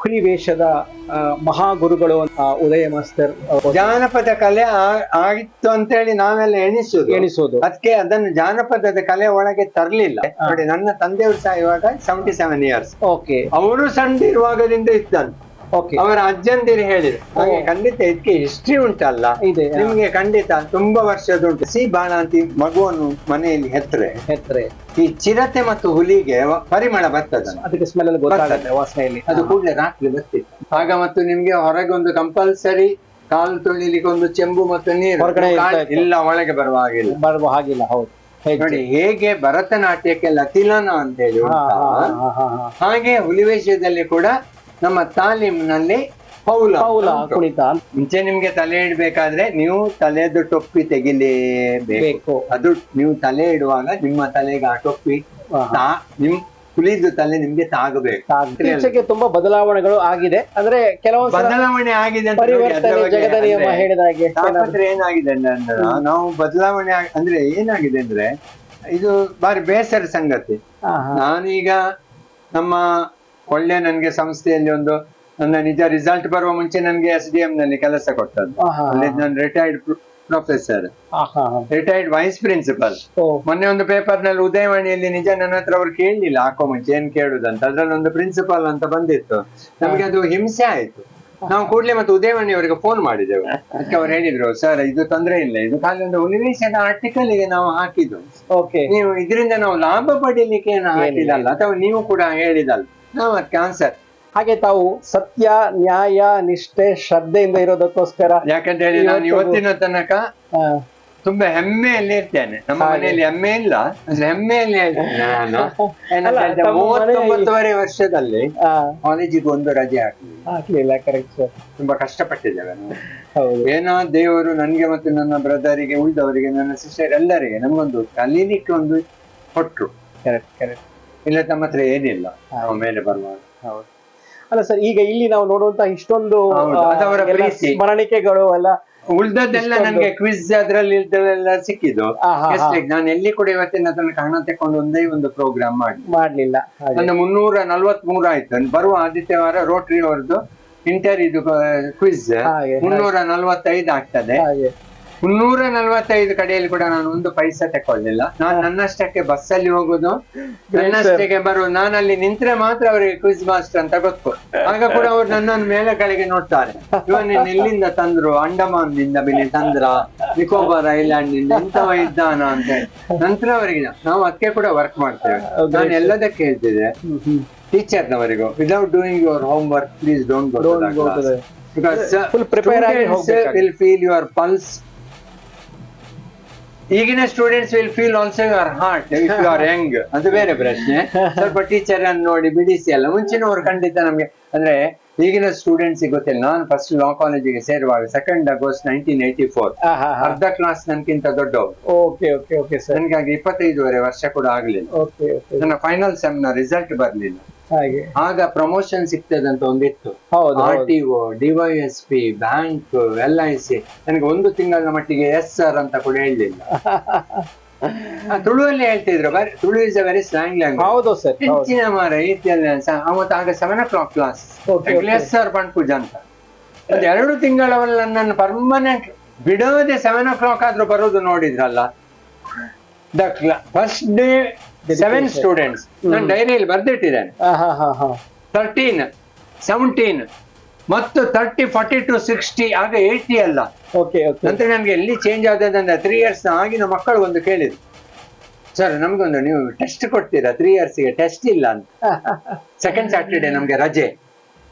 ಹುಲಿ ವೇಷದ ಮಹಾಗುರುಗಳು ಉದಯ ಮಾಸ್ತರ್ ಜಾನಪದ ಕಲೆ ಆಗಿತ್ತು ಅಂತ ಹೇಳಿ ನಾವೆಲ್ಲ ಎಣಿಸೋದು ಅದಕ್ಕೆ ಅದನ್ನು ಜಾನಪದದ ಕಲೆ ಒಳಗೆ ತರ್ಲಿಲ್ಲ. ನೋಡಿ, ನನ್ನ ತಂದೆಯವರು ಸಹ ಇವಾಗ 77 ಇಯರ್ಸ್. ಓಕೆ, ಅವರು ಸಣ್ಣ ಇರುವಾಗದಿಂದ ಇದ್ದಂತ. ಓಕೆ, ಅವರ ಅಜ್ಜಂದಿರು ಹೇಳಿದ್ರು ಹಾಗೆ. ಖಂಡಿತ ಇದಕ್ಕೆ ಹಿಸ್ಟ್ರಿ ಉಂಟಲ್ಲ, ಇದೆ ನಿಮ್ಗೆ ಖಂಡಿತ ತುಂಬಾ ವರ್ಷದುಂಟು. ಬಾಣಂತಿ ಮಗುವನ್ನು ಮನೆಯಲ್ಲಿ ಹೆತ್ರೆ ಈ ಚಿರತೆ ಮತ್ತು ಹುಲಿಗೆ ಪರಿಮಳ ಬರ್ತದೆ, ಅದಕ್ಕೆ ಸ್ಮೆಲ್ ಅಲ್ಲಿ ಗೊತ್ತಾಗುತ್ತೆ, ವಾಸನೆಯಲ್ಲಿ. ಅದು ಕೂಡಲೇ ರಾತ್ರಿ ಬರ್ತಿತ್ತು ಆಗ. ಮತ್ತು ನಿಮ್ಗೆ ಹೊರಗೆ ಒಂದು ಕಂಪಲ್ಸರಿ ಕಾಲು ತೊಳಿಲಿಕ್ಕೆ ಒಂದು ಚೆಂಬು ಮತ್ತು ನೀರು ಹೊರಗಡೆ ಇಲ್ಲ, ಒಳಗೆ ಬರುವ ಹಾಗಿಲ್ಲ. ಹೌದು, ನೋಡಿ ಹೇಗೆ ಭರತನಾಟ್ಯಕ್ಕೆ ಲತಿಲಾನ ಅಂತ ಹೇಳಿ ಹಾಗೆ ಹುಲಿವೇಷದಲ್ಲಿ ಕೂಡ ನಮ್ಮ ತಾಲೀಮ್ನಲ್ಲಿ ಪೌಲ ಕುಣಿತ. ಮುಂಚೆ ನಿಮ್ಗೆ ತಲೆ ಇಡ್ಬೇಕಾದ್ರೆ ನೀವು ತಲೆದು ಟೊಪ್ಪಿ ತೆಗಿಲೇಬೇಕು. ಅದು ನೀವು ತಲೆ ಇಡುವಾಗ ನಿಮ್ಮ ತಲೆಗೆ ಆ ಟೊಪ್ಪಿ ನಿಮ್ ಹುಲಿದು ತಲೆ ನಿಮ್ಗೆ ತಾಗಬೇಕು. ಇತ್ತೀಚೆಗೆ ತುಂಬಾ ಬದಲಾವಣೆಗಳು ಆಗಿದೆ, ಅಂದ್ರೆ ಕೆಲವು ಬದಲಾವಣೆ ಆಗಿದೆ ಅಂತ ಏನಾಗಿದೆ ಅಂದ್ರೆ ನಾವು ಬದಲಾವಣೆ ಅಂದ್ರೆ ಏನಾಗಿದೆ ಅಂದ್ರೆ ಇದು ಬಾರಿ ಬೇಸರ ಸಂಗತಿ. ನಾನೀಗ ನಮ್ಮ ಒಳ್ಳೆ ನನ್ಗೆ ಸಂಸ್ಥೆಯಲ್ಲಿ ಒಂದು ನನ್ನ ನಿಜ ರಿಸಲ್ಟ್ ಬರುವ ಮುಂಚೆ ನನ್ಗೆ SDM ನಲ್ಲಿ ಕೆಲಸ ಕೊಟ್ಟದ್ದು. ಅಲ್ಲಿ ನಾನು retired professor, retired vice principal. ಮೊನ್ನೆ ಒಂದು ಪೇಪರ್ ನಲ್ಲಿ ಉದಯವಾಣಿಯಲ್ಲಿ ನಿಜ ನನ್ನ ಹತ್ರ ಅವ್ರು ಕೇಳಲಿಲ್ಲ ಹಾಕೋ ಮುಂಚೆ ಏನ್ ಕೇಳುದಂತ, ಅದ್ರಲ್ಲಿ ಒಂದು ಪ್ರಿನ್ಸಿಪಲ್ ಅಂತ ಬಂದಿತ್ತು. ನಮ್ಗೆ ಅದು ಹಿಂಸೆ ಆಯ್ತು. ನಾವು ಕೂಡ್ಲೆ ಮತ್ತೆ ಉದಯವಾಣಿ ಅವರಿಗೆ ಫೋನ್ ಮಾಡಿದೆವು. ಅದಕ್ಕೆ ಅವ್ರು ಹೇಳಿದ್ರು, ಸರ್ ಇದು ತೊಂದ್ರೆ ಇಲ್ಲ, ಇದು ಖಾಲಿ ಒಂದು ಹುಲಿವೇಷದ ಆರ್ಟಿಕಲ್ ಗೆ ನಾವು ಹಾಕಿದ್ದು, ನೀವು ಇದರಿಂದ ನಾವು ಲಾಭ ಪಡೀಲಿಕ್ಕೆ ಏನು ಹಾಕಿದಲ್ಲ, ಅಥವಾ ನೀವು ಕೂಡ ಹೇಳಿದಲ್ಲ, ನಾವು ಅದಕ್ಕೆ ಆನ್ಸರ್. ಹಾಗೆ ತಾವು ಸತ್ಯ, ನ್ಯಾಯ, ನಿಷ್ಠೆ, ಶ್ರದ್ಧೆಯಿಂದ ಇರೋದಕ್ಕೋಸ್ಕರ, ಯಾಕಂತ ಹೇಳಿ ನಾನು ಇವತ್ತಿನ ತನಕ ತುಂಬಾ ಹೆಮ್ಮೆಯಲ್ಲಿ ಇರ್ತೇನೆ. ನಮ್ಮ ಮನೆಯಲ್ಲಿ ಹೆಮ್ಮೆ ಇಲ್ಲ, ಹೆಮ್ಮೆಯಲ್ಲಿ ಹೇಳ್ತೇನೆ. ನಾನು 39 ವರ್ಷದಲ್ಲಿ ಕಾಲೇಜಿಗೆ ಒಂದು ರಜೆ ಹಾಕ್ಲಿಲ್ಲ. ಕರೆಕ್ಟ್ ಸರ್, ತುಂಬಾ ಕಷ್ಟಪಟ್ಟಿದ್ದೇವೆ ನಾವು. ಏನೋ ದೇವರು ನನ್ಗೆ ಮತ್ತು ನನ್ನ ಬ್ರದರಿಗೆ, ಉಳಿದವರಿಗೆ, ನನ್ನ ಸಿಸ್ಟರ್ ಎಲ್ಲರಿಗೆ ನಮ್ಗೊಂದು ಕಲೀಲಿಕ್ಕೆ ಒಂದು ಕೊಟ್ರು. ಕರೆಕ್ಟ್. ಇಲ್ಲ ತಮ್ಮ ಹತ್ರ ಏನಿಲ್ಲ ನಾವು ಮೇಲೆ ಬರುವಾಗ. ಹೌದು. ಅಲ್ಲ ಸರ್, ಈಗ ಇಲ್ಲಿ ನಾವು ನೋಡುವಂತ ಇಷ್ಟೊಂದು ಸ್ಮರಣಿಕೆಗಳು ಎಲ್ಲ ಉಳ್ದದ್ದೆಲ್ಲ ನನ್ಗೆ ಕ್ವಿಜ್ ಅದ್ರಲ್ಲಿ ಇದ್ದೆಲ್ಲ ಸಿಕ್ಕಿದ್ದು. ನಾನು ಎಲ್ಲಿ ಕೂಡ ಇವತ್ತಿನ ತನಕ ಹಣ ತಕೊಂಡು ಒಂದು ಪ್ರೋಗ್ರಾಮ್ ಮಾಡ್ಲಿಲ್ಲ. ಒಂದು 343 ಆಯ್ತು. ಬರುವ ಆದಿತ್ಯವಾರ ರೋಟರಿ ಅವರದ್ದು ಇದು ಕ್ವಿಜ್ 345 ಆಗ್ತದೆ. 345 ಕಡೆಯಲ್ಲಿ ಕೂಡ ನಾನು ಒಂದು ಪೈಸಾ ತಕೊಳ್ಳಿಲ್ಲ. ನಾನು ನನ್ನಷ್ಟಕ್ಕೆ ಬಸ್ಸಲ್ಲಿ ಹೋಗುದು, ನನ್ನಷ್ಟಕ್ಕೆ ಬರುವುದು. ನಾನು ಅಲ್ಲಿ ನಿಂತ್ರೆ ಮಾತ್ರ ಅವರಿಗೆ ಕ್ವಿಜ್ ಮಾಸ್ಟರ್ ಅಂತ ಗೊತ್ತು. ಆಗ ಕೂಡ ಅವ್ರು ನನ್ನನ್ನು ಮೇಲೆ ಕೆಳಗೆ ನೋಡ್ತಾರೆ, ಇವನ್ನ ಎಲ್ಲಿಂದ ತಂದ್ರು, ಅಂಡಮಾನ್ನಿಂದ ತಂದ್ರ, ನಿಕೋಬಾರ್ ಐಲ್ಯಾಂಡ್ ನಿಂದ ಎಂತವ ಇದ್ದಾನ ಅಂತ. ನಂತರ ಅವರಿಗೆ ನಾವು ಅದಕ್ಕೆ ಕೂಡ ವರ್ಕ್ ಮಾಡ್ತೇವೆ. ನಾನು ಎಲ್ಲದಕ್ಕೆ ಹೇಳ್ತಿದ್ದೆ ಟೀಚರ್ನವರಿಗೂ, without doing your homework please don't go to the class, because students will feel your pulse. ಈಗಿನ students will feel also your heart if you are young. ಅದು ಬೇರೆ ಪ್ರಶ್ನೆ. ಸ್ವಲ್ಪ ಟೀಚರ್ ಅನ್ನು ನೋಡಿ ಬಿಡಿಸಿ ಅಲ್ಲ. ಮುಂಚಿನವರು ಖಂಡಿತ ನಮ್ಗೆ ಅಂದ್ರೆ ಈಗಿನ ಸ್ಟೂಡೆಂಟ್ಸ್ ಗೊತ್ತಿಲ್ಲ. ನಾನು ಫಸ್ಟ್ ಲಾ ಕಾಲೇಜಿಗೆ ಸೇರುವಾಗ 2 ಆಗಸ್ಟ್ 1984, ಅರ್ಧ ಕ್ಲಾಸ್ ನನ್ಗಿಂತ ದೊಡ್ಡವರು. ನನ್ಗಾಗಿ 25 ವರ್ಷ ಕೂಡ ಆಗ್ಲಿಲ್ಲ. ನನ್ನ ಫೈನಲ್ ಸೆಮ್ ನ ರಿಸಲ್ಟ್ ಬರ್ಲಿಲ್ಲ. ಆಗ ಪ್ರಮೋಷನ್ ಸಿಗ್ತದಂತ ಒಂದಿತ್ತು. RTO, DYSP, bank, LIC. ನನಗೆ 1 ತಿಂಗಳ ಮಟ್ಟಿಗೆ SR ಅಂತ ಕೂಡ ಹೇಳಲಿಲ್ಲ. ತುಳುವಲ್ಲಿ ಹೇಳ್ತಿದ್ರು. Tulu is a very slang language. ಹೆಚ್ಚಿನ ಮಾರ ರೀತಿಯಲ್ಲಿ ಆಗ 7 o'clock ಕ್ಲಾಸ್ SR ಪಂಡ್ಪೂಜ ಅಂತ. 2 ತಿಂಗಳವಲ್ಲ ನನ್ನ ಪರ್ಮನೆಂಟ್ ಬಿಡೋದೆ 7 o'clock ಆದ್ರೂ ಬರೋದು ನೋಡಿದ್ರಲ್ಲ. ಫಸ್ಟ್ ಡೇ 7 ಸ್ಟೂಡೆಂಟ್ಸ್ ನಾನು ಡೈರಿಯಲ್ಲಿ ಬರ್ದಿಟ್ಟಿದ್ದೇನೆ. 13, 17 ಮತ್ತು 30, 40 to 60, ಆಗ 80 ಅಲ್ಲ. ನಂತರ ನನ್ಗೆ ಎಲ್ಲಿ ಚೇಂಜ್ ಆದದಂದ್ರೆ 3 years ಆಗಿನ ಮಕ್ಕಳು ಒಂದು ಕೇಳಿದ್ರು, ಸರ್ ನಮ್ಗೊಂದು ನೀವು ಟೆಸ್ಟ್ ಕೊಡ್ತೀರಾ, 3 years ಗೆ ಟೆಸ್ಟ್ ಇಲ್ಲ ಅಂತ. ಸೆಕೆಂಡ್ ಸ್ಯಾಟರ್ಡೆ ನಮ್ಗೆ ರಜೆ.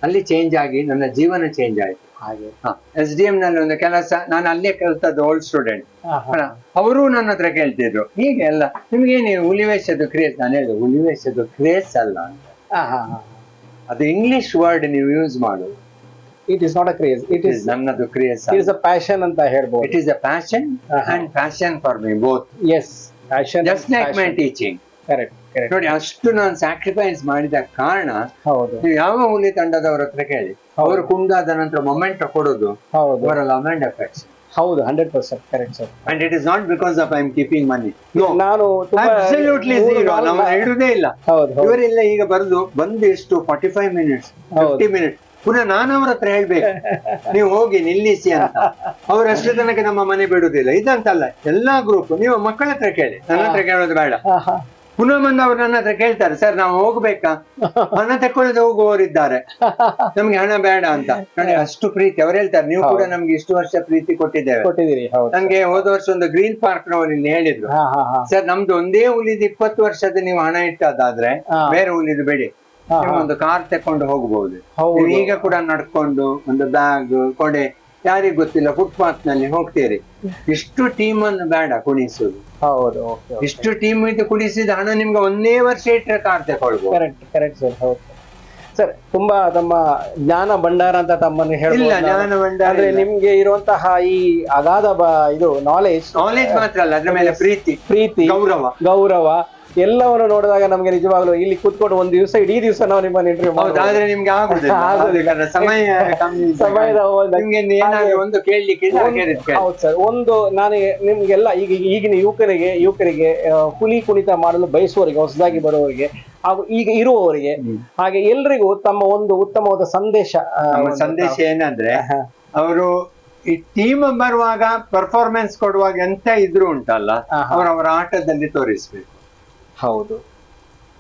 ಅಲ್ಲಿ ಚೇಂಜ್ ಆಗಿ ನನ್ನ ಜೀವನ ಚೇಂಜ್ ಆಯ್ತು. SDM ನಲ್ಲಿ ಒಂದು ಕೆಲಸ, ನಾನು ಅಲ್ಲೇ ಕಲ್ತದ್ದು ಓಲ್ಡ್ ಸ್ಟೂಡೆಂಟ್. ಅವರು ನನ್ನ ಹತ್ರ ಕೇಳ್ತಿದ್ರು, ಹೀಗೆ ಎಲ್ಲ ನಿಮ್ಗೇನು ಹುಲಿವೇಷದ ಕ್ರೇಜ್? ನಾನು ಹೇಳಿದೆ, ಹುಲಿವೇಷದ ಕ್ರೇಜ್ ಅಲ್ಲ ಅಂತ. ಅದು ಇಂಗ್ಲಿಷ್ ವರ್ಡ್ ನೀವು ಯೂಸ್ ಮಾಡೋದು. It is not a craze, it is ನನ್ನದು craze. It is a passion ಅಂತ ಹೇಳ್ಬೋದು. It is a passion and passion for me both. Yes, passion just like my teaching. Correct. ನೋಡಿ, ಅಷ್ಟು ನಾನು sacrifice ಮಾಡಿದ ಕಾರಣ. ನೀವು ಯಾವ ಹುಲಿ ತಂಡದವ್ರ ಹತ್ರ ಕೇಳಿ, ಅವರು ಕುಂದಾದ ನಂತರ ಮೊಮೆಂಟ್ ಕೊಡೋದು ಅವರ ಲವ್ ಅಂಡ್ ಅಫೆಕ್ಷನ್. ಹೌದು 100% correct sir. And it is not because of I am keeping money. ನಾನು ಅಬ್ಸಲ್ಯೂಟ್ಲಿ ಝೀರೋ. ನಾವು ಇಡುದೇ ಇಲ್ಲ. ಹೌದು ಇವರೆಲ್ಲ ಈಗ ಬಂದು ಎಷ್ಟು 45 ಮಿನಿಟ್ಸ್ 50 ಮಿನಿಟ್ಸ್ ಪುನಃ ನಾನು ಅವ್ರ ಹತ್ರ ಹೇಳ್ಬೇಕು ನೀವು ಹೋಗಿ ನಿಲ್ಲಿಸಿ ಅಂತ. ಅವ್ರ ಅಷ್ಟೇ ತನಕ ನಮ್ಮ ಮನೆ ಬಿಡುದಿಲ್ಲ. ಇದಂತಲ್ಲ, ಎಲ್ಲಾ ಗ್ರೂಪ್ ನೀವು ಮಕ್ಕಳ ಹತ್ರ ಕೇಳಿ, ನನ್ನ ಹತ್ರ ಕೇಳೋದು ಬೇಡ. ಪುನಃ ಬಂದು ಅವ್ರು ನನ್ನ ಹತ್ರ ಕೇಳ್ತಾರೆ, ಸರ್ ನಾವು ಹೋಗ್ಬೇಕಾ, ಹಣ ತಕೊಳ್ಳದೆ ಹೋಗುವವರಿದ್ದಾರೆ, ನಮ್ಗೆ ಹಣ ಬೇಡ ಅಂತ. ನೋಡಿ ಅಷ್ಟು ಪ್ರೀತಿ. ಅವ್ರು ಹೇಳ್ತಾರೆ ನೀವು ಕೂಡ ನಮ್ಗೆ ಇಷ್ಟು ವರ್ಷ ಪ್ರೀತಿ ಕೊಟ್ಟಿದ್ದೀರಿ. ನಂಗೆ ಹೋದ ವರ್ಷ ಒಂದು ಗ್ರೀನ್ ಪಾರ್ಕ್ ನವರು ಇಲ್ಲಿ ಹೇಳಿದ್ರು, ಸರ್ ನಮ್ದು ಒಂದೇ ಉಳಿದು 20 ವರ್ಷದ ನೀವು ಹಣ ಇಟ್ಟದಾದ್ರೆ ಬೇರೆ ಉಳಿದು ಬೇಡಿ, ಒಂದು ಕಾರ್ ತಕೊಂಡು ಹೋಗಬಹುದು. ಈಗ ಕೂಡ ನಡ್ಕೊಂಡು ಒಂದು ಬ್ಯಾಗ್ ಕೊಡೆ ಯಾರಿಗ್ ಗೊತ್ತಿಲ್ಲ ಫುಟ್ಪಾತ್ ನಲ್ಲಿ ಹೋಗ್ತೀರಿ. ಇಷ್ಟು ಟೀಮ್ ಅನ್ನು ಬೇಡ ಕುಣಿಸುದು. ಹೌದು, ಇಷ್ಟು ಟೀಮ್ ಇದು ಕುಣಿಸಿದ ಹಣ ನಿಮ್ಗೆ ಒಂದೇ ವರ್ಷ ಇಟ್ಟರೆ ಕಾರ್ ತಗೊಳ್ಬಹುದು. Correct sir. ಹೌದು ಸರ್, ತುಂಬಾ ತಮ್ಮ ಜ್ಞಾನ ಭಂಡಾರ ಅಂತ ತಮ್ಮನ್ನು ಇಲ್ಲ, ಜ್ಞಾನ ಭಂಡಾರ ಅಂದ್ರೆ ನಿಮ್ಗೆ ಇರುವಂತಹ ಈ ಅಗಾಧ ಇದು ನಾಲೆಜ್ ಮಾತ್ರ ಅಲ್ಲ, ಅದ್ರ ಮೇಲೆ ಪ್ರೀತಿ ಗೌರವ ಎಲ್ಲವನ್ನು ನೋಡಿದಾಗ ನಮ್ಗೆ ನಿಜವಾಗ್ಲೂ ಇಲ್ಲಿ ಕೂತ್ಕೊಂಡು ಒಂದು ದಿವಸ ಇಡೀ ದಿವಸ ನಾವು ನಿಮ್ಮನ್ನ ಇಂಟರ್ವ್ಯೂ ಆದ್ರೆ ನಿಮ್ಗೆ ಆಗುದಿಲ್ಲ, ಸಮಯದ ಒಂದು ಕೇಳಲಿಕ್ಕೆ. ಹೌದು ಸರ್, ಒಂದು ನಾನು ನಿಮ್ಗೆಲ್ಲ ಈಗಿನ ಯುವಕರಿಗೆ ಹುಲಿ ಕುಣಿತ ಮಾಡಲು ಬಯಸುವವರಿಗೆ, ಹೊಸದಾಗಿ ಬರುವವರಿಗೆ ಹಾಗೂ ಈಗ ಇರುವವರಿಗೆ, ಹಾಗೆ ಎಲ್ರಿಗೂ ತಮ್ಮ ಒಂದು ಉತ್ತಮವಾದ ಸಂದೇಶ ಏನಂದ್ರೆ, ಅವರು ಈ ಟೀಮ್ ಬರುವಾಗ ಪರ್ಫಾರ್ಮೆನ್ಸ್ ಕೊಡುವಾಗ ಎಂತ ಇದ್ರು ಉಂಟಲ್ಲ, ಅವರ ಆಟದಲ್ಲಿ ತೋರಿಸ್ಬೇಕು. ಹೌದು,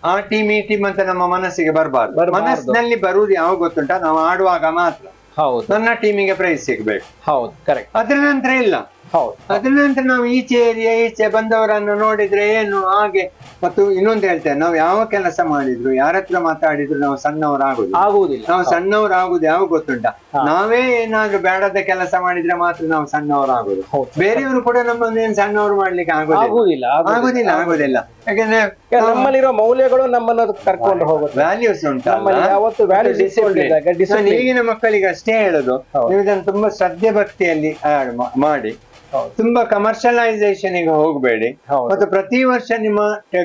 ಆ ಟೀಮ್ ಈ ಟೀಮ್ ಅಂತ ನಮ್ಮ ಮನಸ್ಸಿಗೆ ಬರಬಾರ್ದು. ಮನಸ್ಸಿನಲ್ಲಿ ಬರುವುದು ಯಾವ ಗೊತ್ತುಂಟ, ನಾವು ಆಡುವಾಗ ಮಾತ್ರ. ಹೌದು, ನನ್ನ ಟೀಮಿಗೆ ಪ್ರೈಸ್ ಸಿಗ್ಬೇಕು. ಹೌದು, ಕರೆಕ್ಟ್. ಅದ್ರ ನಂತರ ಇಲ್ಲ. ಹೌದು, ಅದ್ರ ನಂತರ ನಾವು ಈಚೆ ಬಂದವರನ್ನು ನೋಡಿದ್ರೆ ಏನು ಹಾಗೆ. ಮತ್ತು ಇನ್ನೊಂದು ಹೇಳ್ತೇವೆ, ನಾವು ಯಾವ ಕೆಲಸ ಮಾಡಿದ್ರು, ಯಾರ ಹತ್ರ ಮಾತಾಡಿದ್ರು ನಾವು ಸಣ್ಣವರಾಗುದಿಲ್ಲ. ನಾವು ಸಣ್ಣವರಾಗುದು ಯಾವ ಗೊತ್ತುಂಟ, ನಾವೇ ಏನಾದ್ರು ಬೇಡದ ಕೆಲಸ ಮಾಡಿದ್ರೆ ಮಾತ್ರ ನಾವು ಸಣ್ಣವರಾಗುದು. ಬೇರೆಯವರು ಕೂಡ ನಮ್ಮನ್ನೇನು ಸಣ್ಣವರು ಮಾಡ್ಲಿಕ್ಕೆ ಆಗುದಿಲ್ಲ. ಯಾಕಂದ್ರೆ ನಮ್ಮಲ್ಲಿರೋ ಮೌಲ್ಯಗಳು ನಮ್ಮನ್ನು ಕರ್ಕೊಂಡು ಹೋಗುತ್ತೆ. ವ್ಯಾಲ್ಯೂಸ್ ಉಂಟಲ್ಲ, ಈಗಿನ ಮಕ್ಕಳಿಗೆ ಅಷ್ಟೇ ಹೇಳುದು, ನೀವು ಇದನ್ನು ತುಂಬಾ ಶ್ರದ್ಧೆ ಭಕ್ತಿಯಲ್ಲಿ ಮಾಡಿ, ತುಂಬಾ ಕಮರ್ಷಿಯಲೈಸೇಷನ್ ಗೆ ಹೋಗಬೇಡಿ. ಮತ್ತು ಪ್ರತಿ ವರ್ಷ ನಿಮ್ಮ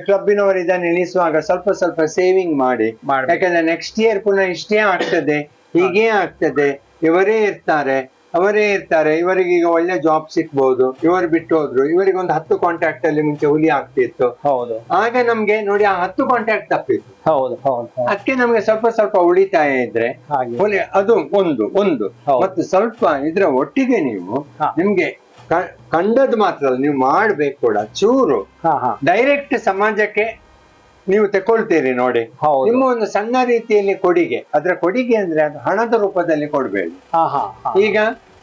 ಕ್ಲಬ್ಬಿನವರು ಇದನ್ನು ಇಳಿಸುವಾಗ ಸ್ವಲ್ಪ ಸೇವಿಂಗ್ ಮಾಡಿ. ಯಾಕಂದ್ರೆ ನೆಕ್ಸ್ಟ್ ಇಯರ್ ಪುನಃ ಇಷ್ಟೇ ಆಗ್ತದೆ, ಹೀಗೆ ಆಗ್ತದೆ, ಅವರೇ ಇರ್ತಾರೆ, ಇವರಿಗೆ ಈಗ ಒಳ್ಳೆ ಜಾಬ್ ಸಿಕ್ಬಹುದು, ಇವರು ಬಿಟ್ಟು ಹೋದ್ರು, ಇವರಿಗೆ ಒಂದು 10 ಕಾಂಟ್ಯಾಕ್ಟ್ ಅಲ್ಲಿ ಮುಂಚೆ ಹುಲಿ ಆಗ್ತಿತ್ತು. ಆಗ ನಮ್ಗೆ ನೋಡಿ ಆ 10 ಕಾಂಟ್ಯಾಕ್ಟ್ ತಪ್ಪಿತ್ತು. ಅದಕ್ಕೆ ನಮ್ಗೆ ಸ್ವಲ್ಪ ಉಳಿತಾಯ ಇದ್ರೆ ಅದು ಒಂದು ಮತ್ತು ಸ್ವಲ್ಪ ಇದ್ರ ಒಟ್ಟಿಗೆ ನೀವು ನಿಮ್ಗೆ ಕಂಡದ್ದು ಮಾತ್ರ ನೀವು ಮಾಡ್ಬೇಕು ಕೂಡ. ಚೂರು ಡೈರೆಕ್ಟ್ ಸಮಾಜಕ್ಕೆ ನೀವು ತಕೊಳ್ತೀರಿ ನೋಡಿ, ನಿಮ್ಮ ಒಂದು ಸಣ್ಣ ರೀತಿಯಲ್ಲಿ ಕೊಡುಗೆ. ಅದರ ಕೊಡುಗೆ ಅಂದ್ರೆ ಅದು ಹಣದ ರೂಪದಲ್ಲಿ ಕೊಡ್ಬೇಡಿ. ಈಗ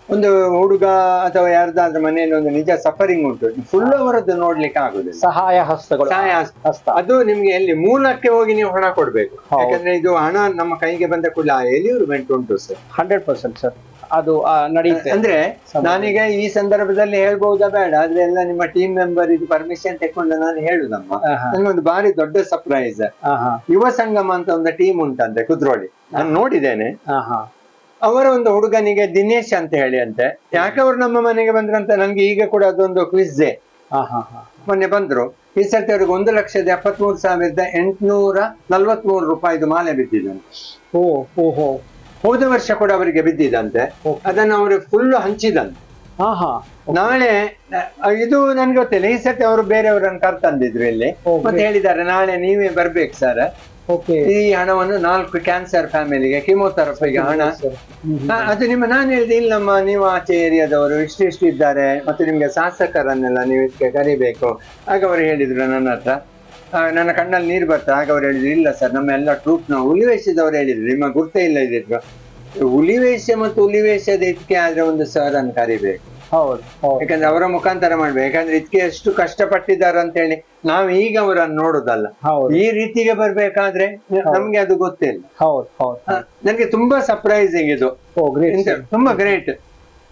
ಒಂದು ಹುಡುಗ ಅಥವಾ ಯಾರ್ದಾದ್ರ ಮನೆಯಲ್ಲಿ ಒಂದು ನಿಜ ಸಫರಿಂಗ್ ಉಂಟು, ಫುಲ್ ಅವರದ್ದು ನೋಡ್ಲಿಕ್ಕೆ ಆಗುದಿಲ್ಲ. ಸಹಾಯ ಹಸ್ತ ಅದು ನಿಮ್ಗೆ ಎಲ್ಲಿ ಮೂಲಕ್ಕೆ ಹೋಗಿ ನೀವು ಹಣ ಕೊಡ್ಬೇಕು. ಯಾಕಂದ್ರೆ ಇದು ಹಣ ನಮ್ಮ ಕೈಗೆ ಬಂದ ಕೂಡಲೇ ಎಲಿಯೂರ್ಮೆಂಟ್ ಉಂಟು ಸರ್. 100% ಸರ್, ಅದು ನಡೆಯುತ್ತೆ. ಅಂದ್ರೆ ನಾನೀಗ ಈ ಸಂದರ್ಭದಲ್ಲಿ ಹೇಳ್ಬಹುದಾ ಬೇಡ, ಆದ್ರೆ ಎಲ್ಲ ನಿಮ್ಮ ಟೀಮ್ ಮೆಂಬರ್ ಇದು ಪರ್ಮಿಷನ್ ತಕೊಂಡು ನಾನು ಹೇಳುದಮ್ಮ, ನನಗೊಂದು ಬಾರಿ ದೊಡ್ಡ ಸರ್ಪ್ರೈಸ್. ಯುವ ಸಂಗಮ ಅಂತ ಒಂದು ಟೀಮ್ ಉಂಟಂತೆ ಕುದ್ರೋಳಿ, ನಾನು ನೋಡಿದ್ದೇನೆ. ಅವರ ಒಂದು ಹುಡುಗನಿಗೆ ದಿನೇಶ್ ಅಂತ ಹೇಳಿ ಅಂತೆ. ಯಾಕೆ ಅವ್ರು ನಮ್ಮ ಮನೆಗೆ ಬಂದ್ರಂತ ನನ್ಗೆ ಈಗ ಕೂಡ ಅದೊಂದು ಕ್ವಿಜ್ ಮೊನ್ನೆ ಬಂದ್ರು. ಈ ಸರ್ತಿ ಅವ್ರಿಗೆ 1,73,843 ರೂಪಾಯಿದು ಮಾಲೆ ಬಿದ್ದಿದ್ದಾನೆ. ಹೋದ ವರ್ಷ ಕೂಡ ಅವರಿಗೆ ಬಿದ್ದಿದಂತೆ, ಅದನ್ನು ಅವರು ಫುಲ್ ಹಂಚಿದಂತೆ. ನಾಳೆ ಇದು ನನ್ಗೆ ಗೊತ್ತಿಲ್ಲ, ಈ ಸರ್ತಿ ಅವರು ಬೇರೆಯವರನ್ನು ಕರ್ತಂದಿದ್ರು ಇಲ್ಲಿ, ಮತ್ತೆ ಹೇಳಿದ್ದಾರೆ ನಾಳೆ ನೀವೇ ಬರ್ಬೇಕು ಸರ್, ಈ ಹಣವನ್ನು 4 ಕ್ಯಾನ್ಸರ್ ಫ್ಯಾಮಿಲಿಗೆ ಕಿಮೋಥೆರಪಿಗೆ ಹಣ. ಅದು ನಾನು ಹೇಳಿದೆ, ಇಲ್ಲಮ್ಮ ನೀವು ಆಚೆ ಏರಿಯಾದವರು ಇಷ್ಟು ಇದ್ದಾರೆ, ಮತ್ತೆ ನಿಮ್ಗೆ ಶಾಸಕರನ್ನೆಲ್ಲ ನೀವು ಇದಕ್ಕೆ ಕರಿಬೇಕು. ಆಗ ಅವರು ಹೇಳಿದ್ರು ನನ್ನ ಹತ್ರ, ನನ್ನ ಕಣ್ಣಲ್ಲಿ ನೀರು ಬರ್ತಾರೆ. ಆಗ ಅವ್ರು ಹೇಳಿದ್ರು, ಇಲ್ಲ ಸರ್ ನಮ್ಮ ಎಲ್ಲ ಟ್ರೂಪ್ ನಾವು ಹುಲಿವೇಷದವ್ರು ಹೇಳಿದ್ರು, ನಿಮ್ಮ ಗುರ್ತೇ ಇಲ್ಲ ಇದಿದ್ರು. ಹುಲಿವೇಷ ಮತ್ತು ಹುಲಿವೇಷದ ಇದಕ್ಕೆ ಆದ್ರೆ ಒಂದು ಸರ್ ಅನ್ನು ಕರಿಬೇಕು. ಯಾಕಂದ್ರೆ ಅವರ ಮುಖಾಂತರ ಮಾಡ್ಬೇಕು. ಯಾಕಂದ್ರೆ ಇದಕ್ಕೆ ಎಷ್ಟು ಕಷ್ಟಪಟ್ಟಿದ್ದಾರೆ ಅಂತ ಹೇಳಿ ನಾವು ಈಗ ಅವರನ್ನು ನೋಡುದಲ್ಲ. ಈ ರೀತಿಗೆ ಬರ್ಬೇಕಾದ್ರೆ ನಮ್ಗೆ ಅದು ಗೊತ್ತಿಲ್ಲ. ನನ್ಗೆ ತುಂಬಾ ಸರ್ಪ್ರೈಸಿಂಗ್ ಇದು, ತುಂಬಾ ಗ್ರೇಟ್.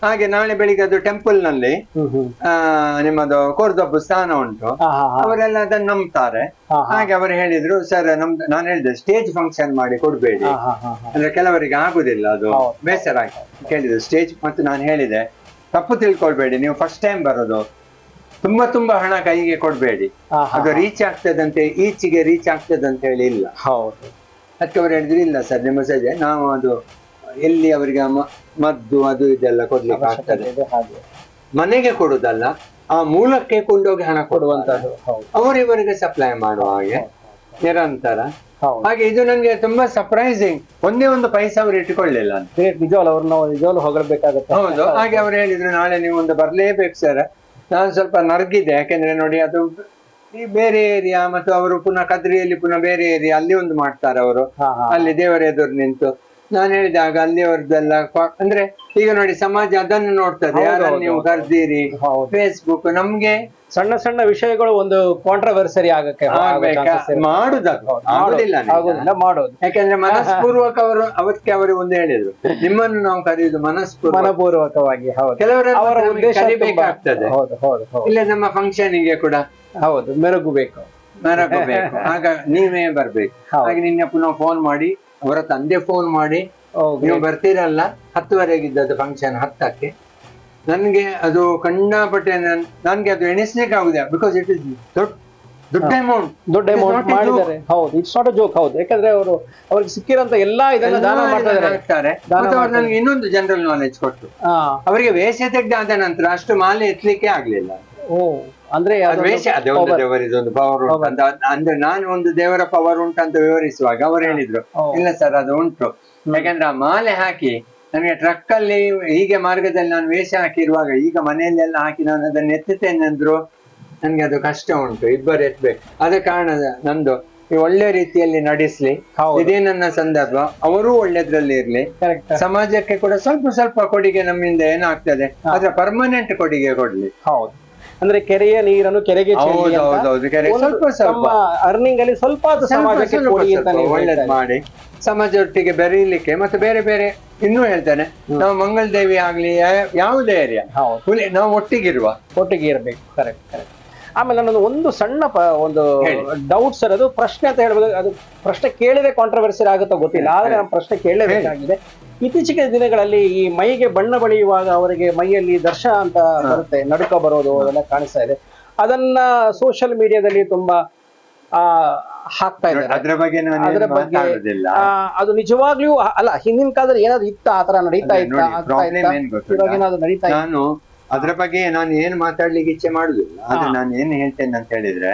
ಹಾಗೆ ನಾಳೆ ಬೆಳಿಗ್ಗೆ ಅದು ಟೆಂಪಲ್ ನಲ್ಲಿ ನಿಮ್ಮದು ಕೋರ್ದೊಬ್ಬ ಸ್ಥಾನ ಉಂಟು, ಅವರೆಲ್ಲ ಅದನ್ನ ನಂಬ್ತಾರೆ. ಹಾಗೆ ಅವರು ಹೇಳಿದ್ರು, ಸರ್ ನಾನು ಹೇಳಿದೆ ಸ್ಟೇಜ್ ಫಂಕ್ಷನ್ ಮಾಡಿ ಕೊಡ್ಬೇಡಿ, ಅಂದ್ರೆ ಕೆಲವರಿಗೆ ಆಗುದಿಲ್ಲ, ಅದು ಬೇಸರ ಆಗಿ ಕೇಳಿದ್ರು ಸ್ಟೇಜ್. ಮತ್ತು ನಾನು ಹೇಳಿದೆ, ತಪ್ಪು ತಿಳ್ಕೊಳ್ಬೇಡಿ, ನೀವು ಫಸ್ಟ್ ಟೈಮ್ ಬರೋದು, ತುಂಬಾ ಹಣ ಕೈಗೆ ಕೊಡ್ಬೇಡಿ, ಅದು ರೀಚ್ ಆಗ್ತದಂತೆ, ಈಚಿಗೆ ರೀಚ್ ಆಗ್ತದಂತ ಹೇಳಿ ಇಲ್ಲ. ಅದಕ್ಕೆ ಅವ್ರು ಹೇಳಿದ್ರು, ಇಲ್ಲ ಸರ್ ನಿಮ್ಮ ಸಜೆ ನಾವು ಅದು ಎಲ್ಲಿ ಅವರಿಗೆ ಮದ್ದು ಅದು ಇದೆಲ್ಲ ಕೊಡ್ಲಿಕ್ಕೆ ಆಗ್ತದೆ. ಮನೆಗೆ ಕೊಡುದಲ್ಲ, ಆ ಮೂಲಕ್ಕೆ ಕೊಂಡೋಗಿ ಹಣ ಕೊಡುವಂತದ್ದು, ಹೌದು ಅವರಿವರಿಗೆ ಸಪ್ಲೈ ಮಾಡುವ ಹಾಗೆ ನಿರಂತರ. ಹೌದು. ಹಾಗೆ ಇದು ನಂಗೆ ತುಂಬಾ ಸರ್ಪ್ರೈಸಿಂಗ್. ಒಂದೇ ಒಂದು ಪೈಸಾ ಅವ್ರು ಇಟ್ಟುಕೊಳ್ಳಿಲ್ಲ ಅಂತ. ನಿಜವಲ್ಲ, ಅವ್ರು ನಾವು ನಿಜವಲ್ಲೂ ಹೊಗಳಬೇಕಾಗತ್ತೆ. ಹೌದು. ಹಾಗೆ ಅವ್ರು ಹೇಳಿದ್ರು ನಾಳೆ ನೀವು ಒಂದು ಬರ್ಲೇಬೇಕು ಸರ್. ನಾನು ಸ್ವಲ್ಪ ನರ್ಗಿದೆ, ಯಾಕೆಂದ್ರೆ ನೋಡಿ ಅದು ಈ ಬೇರೆ ಏರಿಯಾ, ಮತ್ತು ಅವರು ಪುನಃ ಕದ್ರಿಯಲ್ಲಿ ಪುನಃ ಬೇರೆ ಏರಿಯಾ, ಅಲ್ಲಿ ಒಂದು ಮಾಡ್ತಾರೆ ಅವರು, ಅಲ್ಲಿ ದೇವರ ಎದುರು ನಿಂತು. ನಾನು ಹೇಳಿದಾಗ ಅಲ್ಲಿಯವರದೆಲ್ಲ ಅಂದ್ರೆ ಈಗ ನೋಡಿ ಸಮಾಜ ಅದನ್ನು ನೋಡ್ತದೆ, ಯಾರನ್ನು ನೀವು ಕರ್ದೀರಿ, ಫೇಸ್ಬುಕ್. ನಮ್ಗೆ ಸಣ್ಣ ಸಣ್ಣ ವಿಷಯಗಳು ಒಂದು ಕಾಂಟ್ರವರ್ಸರಿ ಆಗಕ್ಕೆ ಆಗುದಿಲ್ಲ ಮಾಡೋದು. ಯಾಕಂದ್ರೆ ಮನಸ್ಪೂರ್ವಕ ಅವರು ಅವಕ್ಕೆ ಅವರು ಒಂದು ಹೇಳಿದ್ರು, ನಿಮ್ಮನ್ನು ನಾವು ಕರೆಯುವುದು ಮನಪೂರ್ವಕವಾಗಿ. ಕೆಲವರ ಕಲಿಬೇಕಾಗ್ತದೆ. ಇಲ್ಲ ನಮ್ಮ ಫಂಕ್ಷನ್ಗೆ ಕೂಡ ಹೌದು ಮೆರಗಬೇಕು. ಆಗ ನೀವೇ ಬರ್ಬೇಕು. ಹಾಗೆ ನಿನ್ನೆ ಪುನಃ ಫೋನ್ ಮಾಡಿ, ಅವರ ತಂದೆ ಫೋನ್ ಮಾಡಿ, ನೀವು ಬರ್ತೀರಲ್ಲ 10:30 ಫಂಕ್ಷನ್, 10ಕ್ಕೆ. ನನ್ಗೆ ಅದು ಕಂಡಾಪಟ್ಟೆ, ನನ್ಗೆ ಅದು ಎಣಿಸ್ಲಿಕ್ಕೆ ಆಗುದಿಲ್ಲ. ಬಿಕಾಸ್ ಇಟ್ ಇಸ್ ದೊಡ್ಡ ಅಮೌಂಟ್ ಮಾಡಿದ್ದಾರೆ. ಹೌದು, ಇಟ್ಸ್ ನಾಟ್ ಅ ಜೋಕ್. ಹೌದು, ಯಾಕಂದ್ರೆ ಅವರು ಅವ್ರಿಗೆ ಸಿಕ್ಕಿರಂತ ಎಲ್ಲಾ ಇದನ್ನ ದಾನ ಮಾಡ್ತಾರೆ. ನನ್ಗೆ ಇನ್ನೊಂದು ಜನರಲ್ ನಾಲೆಜ್ ಕೊಟ್ಟು, ಅವರಿಗೆ ವೇಷ ತೆಗೆದಾದ ನಂತರ ಅಷ್ಟು ಮಾಲೆ ಎತ್ತಲಿಕ್ಕೆ ಆಗ್ಲಿಲ್ಲ. ಅಂದ್ರೆ ವೇಷ ಅದೇ ಒಂದು ದೇವರಿದೊಂದು ಪವರ್ ಉಂಟು ಅಂತ, ಅಂದ್ರೆ ನಾನು ಒಂದು ದೇವರ ಪವರ್ ಉಂಟು ಅಂತ ವಿವರಿಸುವಾಗ ಅವರು ಹೇಳಿದ್ರು, ಇಲ್ಲ ಸರ್ ಅದು ಉಂಟು. ಯಾಕಂದ್ರೆ ಆ ಮಾಲೆ ಹಾಕಿ ನನಗೆ ಟ್ರಕ್ ಅಲ್ಲಿ ಹೀಗೆ ಮಾರ್ಗದಲ್ಲಿ ನಾನು ವೇಷ ಹಾಕಿರುವಾಗ, ಈಗ ಮನೆಯಲ್ಲೆಲ್ಲ ಹಾಕಿ ನಾನು ಅದನ್ನ ಎತ್ತುತ್ತೇನೆ ಅಂದ್ರು, ನನ್ಗೆ ಅದು ಕಷ್ಟ ಉಂಟು, ಇಬ್ಬರು ಎತ್ತಬೇಕು. ಆದ ಕಾರಣ ನಂದು ಈ ಒಳ್ಳೆ ರೀತಿಯಲ್ಲಿ ನಡೆಸ್ಲಿ, ಇದೇ ನನ್ನ ಸಂದರ್ಭ. ಅವರೂ ಒಳ್ಳೆದ್ರಲ್ಲಿ ಇರ್ಲಿ, ಸಮಾಜಕ್ಕೆ ಕೂಡ ಸ್ವಲ್ಪ ಸ್ವಲ್ಪ ಕೊಡುಗೆ ನಮ್ಮಿಂದ ಏನಾಗ್ತದೆ ಆದ್ರೆ ಪರ್ಮನೆಂಟ್ ಕೊಡುಗೆ ಕೊಡ್ಲಿ. ಹೌದು, ಅಂದ್ರೆ ಕೆರೆಯ ನೀರನ್ನು ಕೆರೆಗೆ ಸ್ವಲ್ಪ ಸ್ವಲ್ಪ ಅರ್ನಿಂಗ್ ಅಲ್ಲಿ ಸ್ವಲ್ಪ ಸಮಾಜಕ್ಕೆ ಒಳ್ಳೇದ್ ಮಾಡಿ, ಸಮಾಜದೊಟ್ಟಿಗೆ ಬೆರೀಲಿಕ್ಕೆ. ಮತ್ತೆ ಬೇರೆ ಬೇರೆ ಇನ್ನೂ ಹೇಳ್ತಾನೆ, ನಾವು ಮಂಗಳ ದೇವಿ ಆಗ್ಲಿ ಯಾವುದೇ ಏರಿಯಾ ನಾವು ಒಟ್ಟಿಗೆ ಇರ್ಬೇಕು. Correct correct. ಆಮೇಲೆ ನನ್ನದು ಒಂದು ಸಣ್ಣ ಒಂದು ಡೌಟ್ ಸರ್, ಅದು ಪ್ರಶ್ನೆ ಅಂತ ಹೇಳ್ಬೋದು. ಅದು ಪ್ರಶ್ನೆ ಕೇಳಿದ್ರೆ ಕಾಂಟ್ರವರ್ಸಿ ಆಗುತ್ತೋ ಗೊತ್ತಿಲ್ಲ, ಆದ್ರೆ ನಾನು ಪ್ರಶ್ನೆ ಕೇಳಲೇಬೇಕಾಗಿದೆ. ಇತ್ತೀಚಿನ ದಿನಗಳಲ್ಲಿ ಈ ಮೈಗೆ ಬಣ್ಣ ಬಳಿಯುವಾಗ ಅವರಿಗೆ ಮೈಯಲ್ಲಿ ದರ್ಶ ಅಂತ ಬರುತ್ತೆ, ನಡುಕ ಬರೋದು ಅದೆಲ್ಲ ಕಾಣಿಸ್ತಾ ಇದೆ. ಅದನ್ನ ಸೋಷಿಯಲ್ ಮೀಡಿಯಾದಲ್ಲಿ ತುಂಬಾ ಹಾಕ್ತಾ ಇದ್ದಾರೆ. ಅದ್ರ ಬಗ್ಗೆ ಅದು ನಿಜವಾಗ್ಲೂ ಅಲ್ಲ, ಹಿಂದಿನ ಕಾಲದಲ್ಲಿ ಏನಾದ್ರು ಇತ್ತ ಆತರ ನಡೀತಾ ನಡೀತಾ ನಾನು ಅದ್ರ ಬಗ್ಗೆ ನಾನು ಏನ್ ಮಾತಾಡ್ಲಿಕ್ಕೆ ಇಚ್ಛೆ ಮಾಡುದಿಲ್ಲ. ಆದ್ರೆ ನಾನು ಏನ್ ಹೇಳ್ತೇನೆ ಅಂತ ಹೇಳಿದ್ರೆ,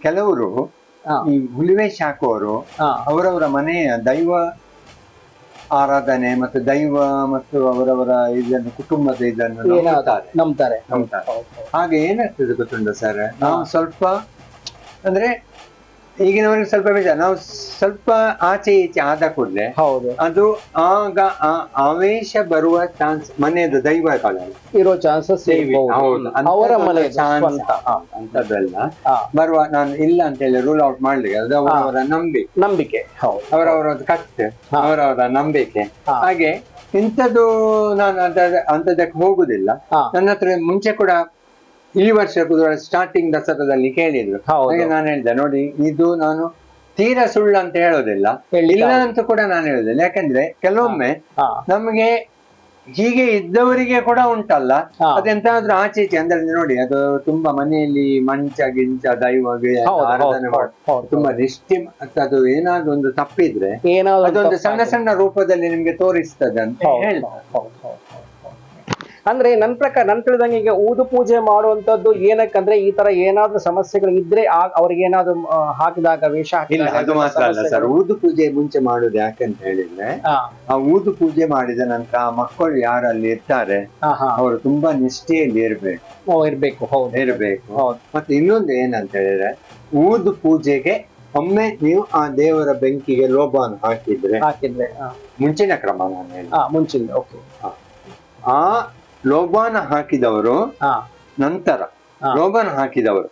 ಕೆಲವರು ಈ ಹುಲಿವೇಷ ಹಾಕುವವರು ಅವರವರ ಮನೆಯ ದೈವ ಆರಾಧನೆ ಮತ್ತು ದೈವ ಮತ್ತು ಅವರವರ ಇದನ್ನು ಕುಟುಂಬದ ಇದನ್ನು ನಂಬ್ತಾರೆ. ಹಾಗೆ ಏನಾಗ್ತದೆ ಗೊತ್ತುಂಟ ಸರ್, ನಾವು ಸ್ವಲ್ಪ ಅಂದ್ರೆ ಈಗಿನವರಿಗೆ ಸ್ವಲ್ಪ ಬೇಜ, ನಾವು ಸ್ವಲ್ಪ ಆಚೆ ಈಚೆ ಆದ ಕೂಡಲೇ ಅದು ಆಗ ಆವೇಶ ಬರುವ ಚಾನ್ಸ್, ಮನೆಯದು ದೈವ ಇರೋ ಚಾನ್ಸಸ್ ಅವರ ಮನೆ ಅಂತದಲ್ಲ ಬರುವ. ನಾನು ಇಲ್ಲ ಅಂತ ಹೇಳಿ ರೂಲ್ ಔಟ್ ಮಾಡ್ಲಿಕ್ಕೆ, ಅದು ಅವರವರ ನಂಬಿಕೆ, ಅವರವರದ್ದು ಕಷ್ಟ, ಅವರವರ ನಂಬಿಕೆ. ಹಾಗೆ ಇಂಥದ್ದು ನಾನು ಅಂತದಕ್ಕೆ ಹೋಗುದಿಲ್ಲ. ನನ್ನ ಹತ್ರ ಮುಂಚೆ ಕೂಡ ಈ ವರ್ಷ ಸ್ಟಾರ್ಟಿಂಗ್ ದಸರಾದಲ್ಲಿ ಕೇಳಿದ್ರು. ಹಾಗೆ ನಾನು ಹೇಳಿದೆ, ನೋಡಿ ಇದು ನಾನು ತೀರಾ ಸುಳ್ಳು ಅಂತ ಹೇಳೋದಿಲ್ಲ, ಇಲ್ಲ ಅಂತ ಕೂಡ ನಾನು ಹೇಳೋದಿಲ್ಲ. ಯಾಕಂದ್ರೆ ಕೆಲವೊಮ್ಮೆ ನಮ್ಗೆ ಹೀಗೆ ಇದ್ದವರಿಗೆ ಕೂಡ ಉಂಟಲ್ಲ, ಅದೆಂತಾದ್ರೂ ಆಚೆ ಈಚೆ ಅಂದ್ರೆ ನೋಡಿ, ಅದು ತುಂಬಾ ಮನೆಯಲ್ಲಿ ಮಂಚ ಗಿಂಚ ದೈವಗೆ ಆರಾಧನೆ ಮಾಡಿ ತುಂಬಾ ನಿಷ್ಠೆ, ಅದು ಏನಾದ್ರು ಒಂದು ತಪ್ಪಿದ್ರೆ ಅದೊಂದು ಸಣ್ಣ ಸಣ್ಣ ರೂಪದಲ್ಲಿ ನಿಮ್ಗೆ ತೋರಿಸ್ತದೆ ಅಂತ ಹೇಳ್ತಾರೆ. ಅಂದ್ರೆ ನನ್ ಪ್ರಕಾರ, ನನ್ ತಿಳಿದಂಗೆ ಈಗ ಊದು ಪೂಜೆ ಮಾಡುವಂತದ್ದು ಏನಕ್ಕಂದ್ರೆ ಈ ತರ ಏನಾದ್ರೂ ಸಮಸ್ಯೆಗಳು ಇದ್ರೆ ಅವ್ರಿಗೆ ಏನಾದ್ರು ಹಾಕಿದಾಗ ವೇಷ ಹಾಕಿಲ್ಲ. ಅದು ಮಾತ್ರ ಅಲ್ಲ ಸರ್, ಊದು ಪೂಜೆ ಮುಂಚೆ ಮಾಡುದು ಯಾಕಂತ ಹೇಳಿದ್ರೆ, ಆ ಊದು ಪೂಜೆ ಮಾಡಿದ ನಂತರ ಆ ಮಕ್ಕಳು ಯಾರಲ್ಲಿ ಇರ್ತಾರೆ ಅವರು ತುಂಬಾ ನಿಷ್ಠೆಯಲ್ಲಿ ಇರ್ಬೇಕು. ಮತ್ತೆ ಇನ್ನೊಂದು ಏನಂತ ಹೇಳಿದ್ರೆ, ಊದು ಪೂಜೆಗೆ ಒಮ್ಮೆ ನೀವು ಆ ದೇವರ ಬೆಂಕಿಗೆ ಲೋಬಾನ ಹಾಕಿದ್ರೆ ಮುಂಚಿನ ಕ್ರಮ ನಾನು ಹೇಳಿ, ಮುಂಚಿನ ಆ ಲೋಬಾನ ಹಾಕಿದವರು ನಂತರ ಲೋಬಾನ ಹಾಕಿದವರು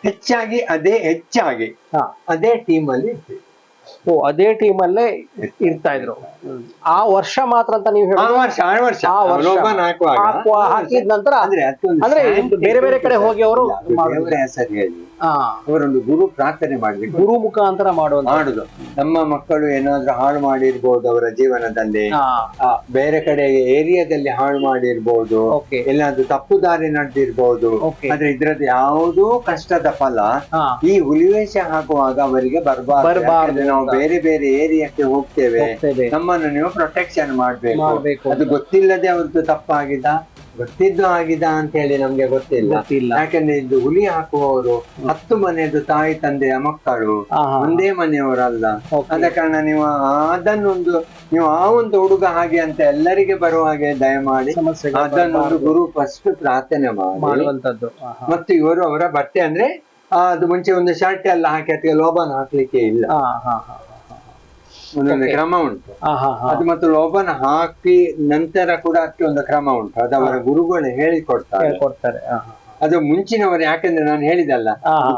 ಹೆಚ್ಚಾಗಿ ಅದೇ ಟೀಮ್ ಅಲ್ಲಿ ಅದೇ ಟೀಮ್ ಅಲ್ಲೇ ಇರ್ತಾ ಇದ್ರು. ಆ ವರ್ಷ ಮಾತ್ರ ಅಂತ ನೀವು ಲೋಬಾನ ಹಾಕಿದ ನಂತರ ಅಂದ್ರೆ ಬೇರೆ ಬೇರೆ ಕಡೆ ಹೋಗಿ ಅವರು ಹೆಸರು ಹೇಳಿ ಹಾ ಅವರೊಂದು ಗುರು ಪ್ರಾರ್ಥನೆ ಮಾಡ್ಲಿಕ್ಕೆ ಗುರು ಮುಖಾಂತರ ಮಾಡುದು. ನಮ್ಮ ಮಕ್ಕಳು ಏನಾದ್ರೂ ಹಾಳು ಮಾಡಿರ್ಬೋದು ಅವರ ಜೀವನದಲ್ಲಿ, ಬೇರೆ ಕಡೆ ಏರಿಯಾದಲ್ಲಿ ಹಾಳು ಮಾಡಿರ್ಬೋದು, ಎಲ್ಲಾದ್ರೂ ತಪ್ಪು ದಾರಿ ನಡೆದಿರ್ಬೋದು. ಆದ್ರೆ ಇದ್ರದ್ದು ಯಾವುದೂ ಕಷ್ಟದ ಫಲ ಈ ಹುಲಿವೇಷ ಹಾಕುವಾಗ ಅವರಿಗೆ ಬರಬಾರದು. ನಾವು ಬೇರೆ ಬೇರೆ ಏರಿಯಾಕ್ಕೆ ಹೋಗ್ತೇವೆ, ನಮ್ಮನ್ನು ನೀವು ಪ್ರೊಟೆಕ್ಷನ್ ಮಾಡ್ಬೇಕು. ಅದು ಗೊತ್ತಿಲ್ಲದೆ ಅವ್ರದ್ದು ತಪ್ಪಾಗಿದ, ಗೊತ್ತಿದ್ದು ಆಗಿದ ಅಂತ ಹೇಳಿ ನಮ್ಗೆ ಗೊತ್ತಿಲ್ಲ. ಯಾಕಂದ್ರೆ ಇದು ಹುಲಿ ಹಾಕುವವರು 10 ಮನೆಯದು ತಾಯಿ ತಂದೆಯ ಮಕ್ಕಳು, ಒಂದೇ ಮನೆಯವರಲ್ಲ. ಆದ ಕಾರಣ ನೀವು ನೀವು ಆ ಒಂದು ಹುಡುಗ ಹಾಗೆ ಅಂತ ಎಲ್ಲರಿಗೆ ಬರುವ ಹಾಗೆ ದಯಮಾಡಿ ಅದನ್ನೊಂದು ಗುರು ಫಸ್ಟ್ ಪ್ರಾರ್ಥನೆ ಮಾಡುವಂತದ್ದು. ಮತ್ತು ಇವರು ಅವರ ಬಟ್ಟೆ ಅಂದ್ರೆ ಅದು ಮುಂಚೆ ಒಂದು ಶರ್ಟ್ ಎಲ್ಲ ಹಾಕಿ ಅದಕ್ಕೆ ಲೋಬನ್ ಹಾಕ್ಲಿಕ್ಕೆ ಇಲ್ಲ, ಒಂದೊಂದು ಕ್ರಮ ಉಂಟು ಅದು. ಮತ್ತು ಲೋಬನ ಹಾಕಿ ನಂತರ ಕೂಡ ಅದಕ್ಕೆ ಒಂದು ಕ್ರಮ ಉಂಟು, ಅದು ಅವರ ಗುರುಗಳು ಹೇಳಿಕೊಡ್ತಾರೆ. ಅದು ಮುಂಚಿನವರು, ಯಾಕಂದ್ರೆ ನಾನು ಹೇಳಿದಲ್ಲ,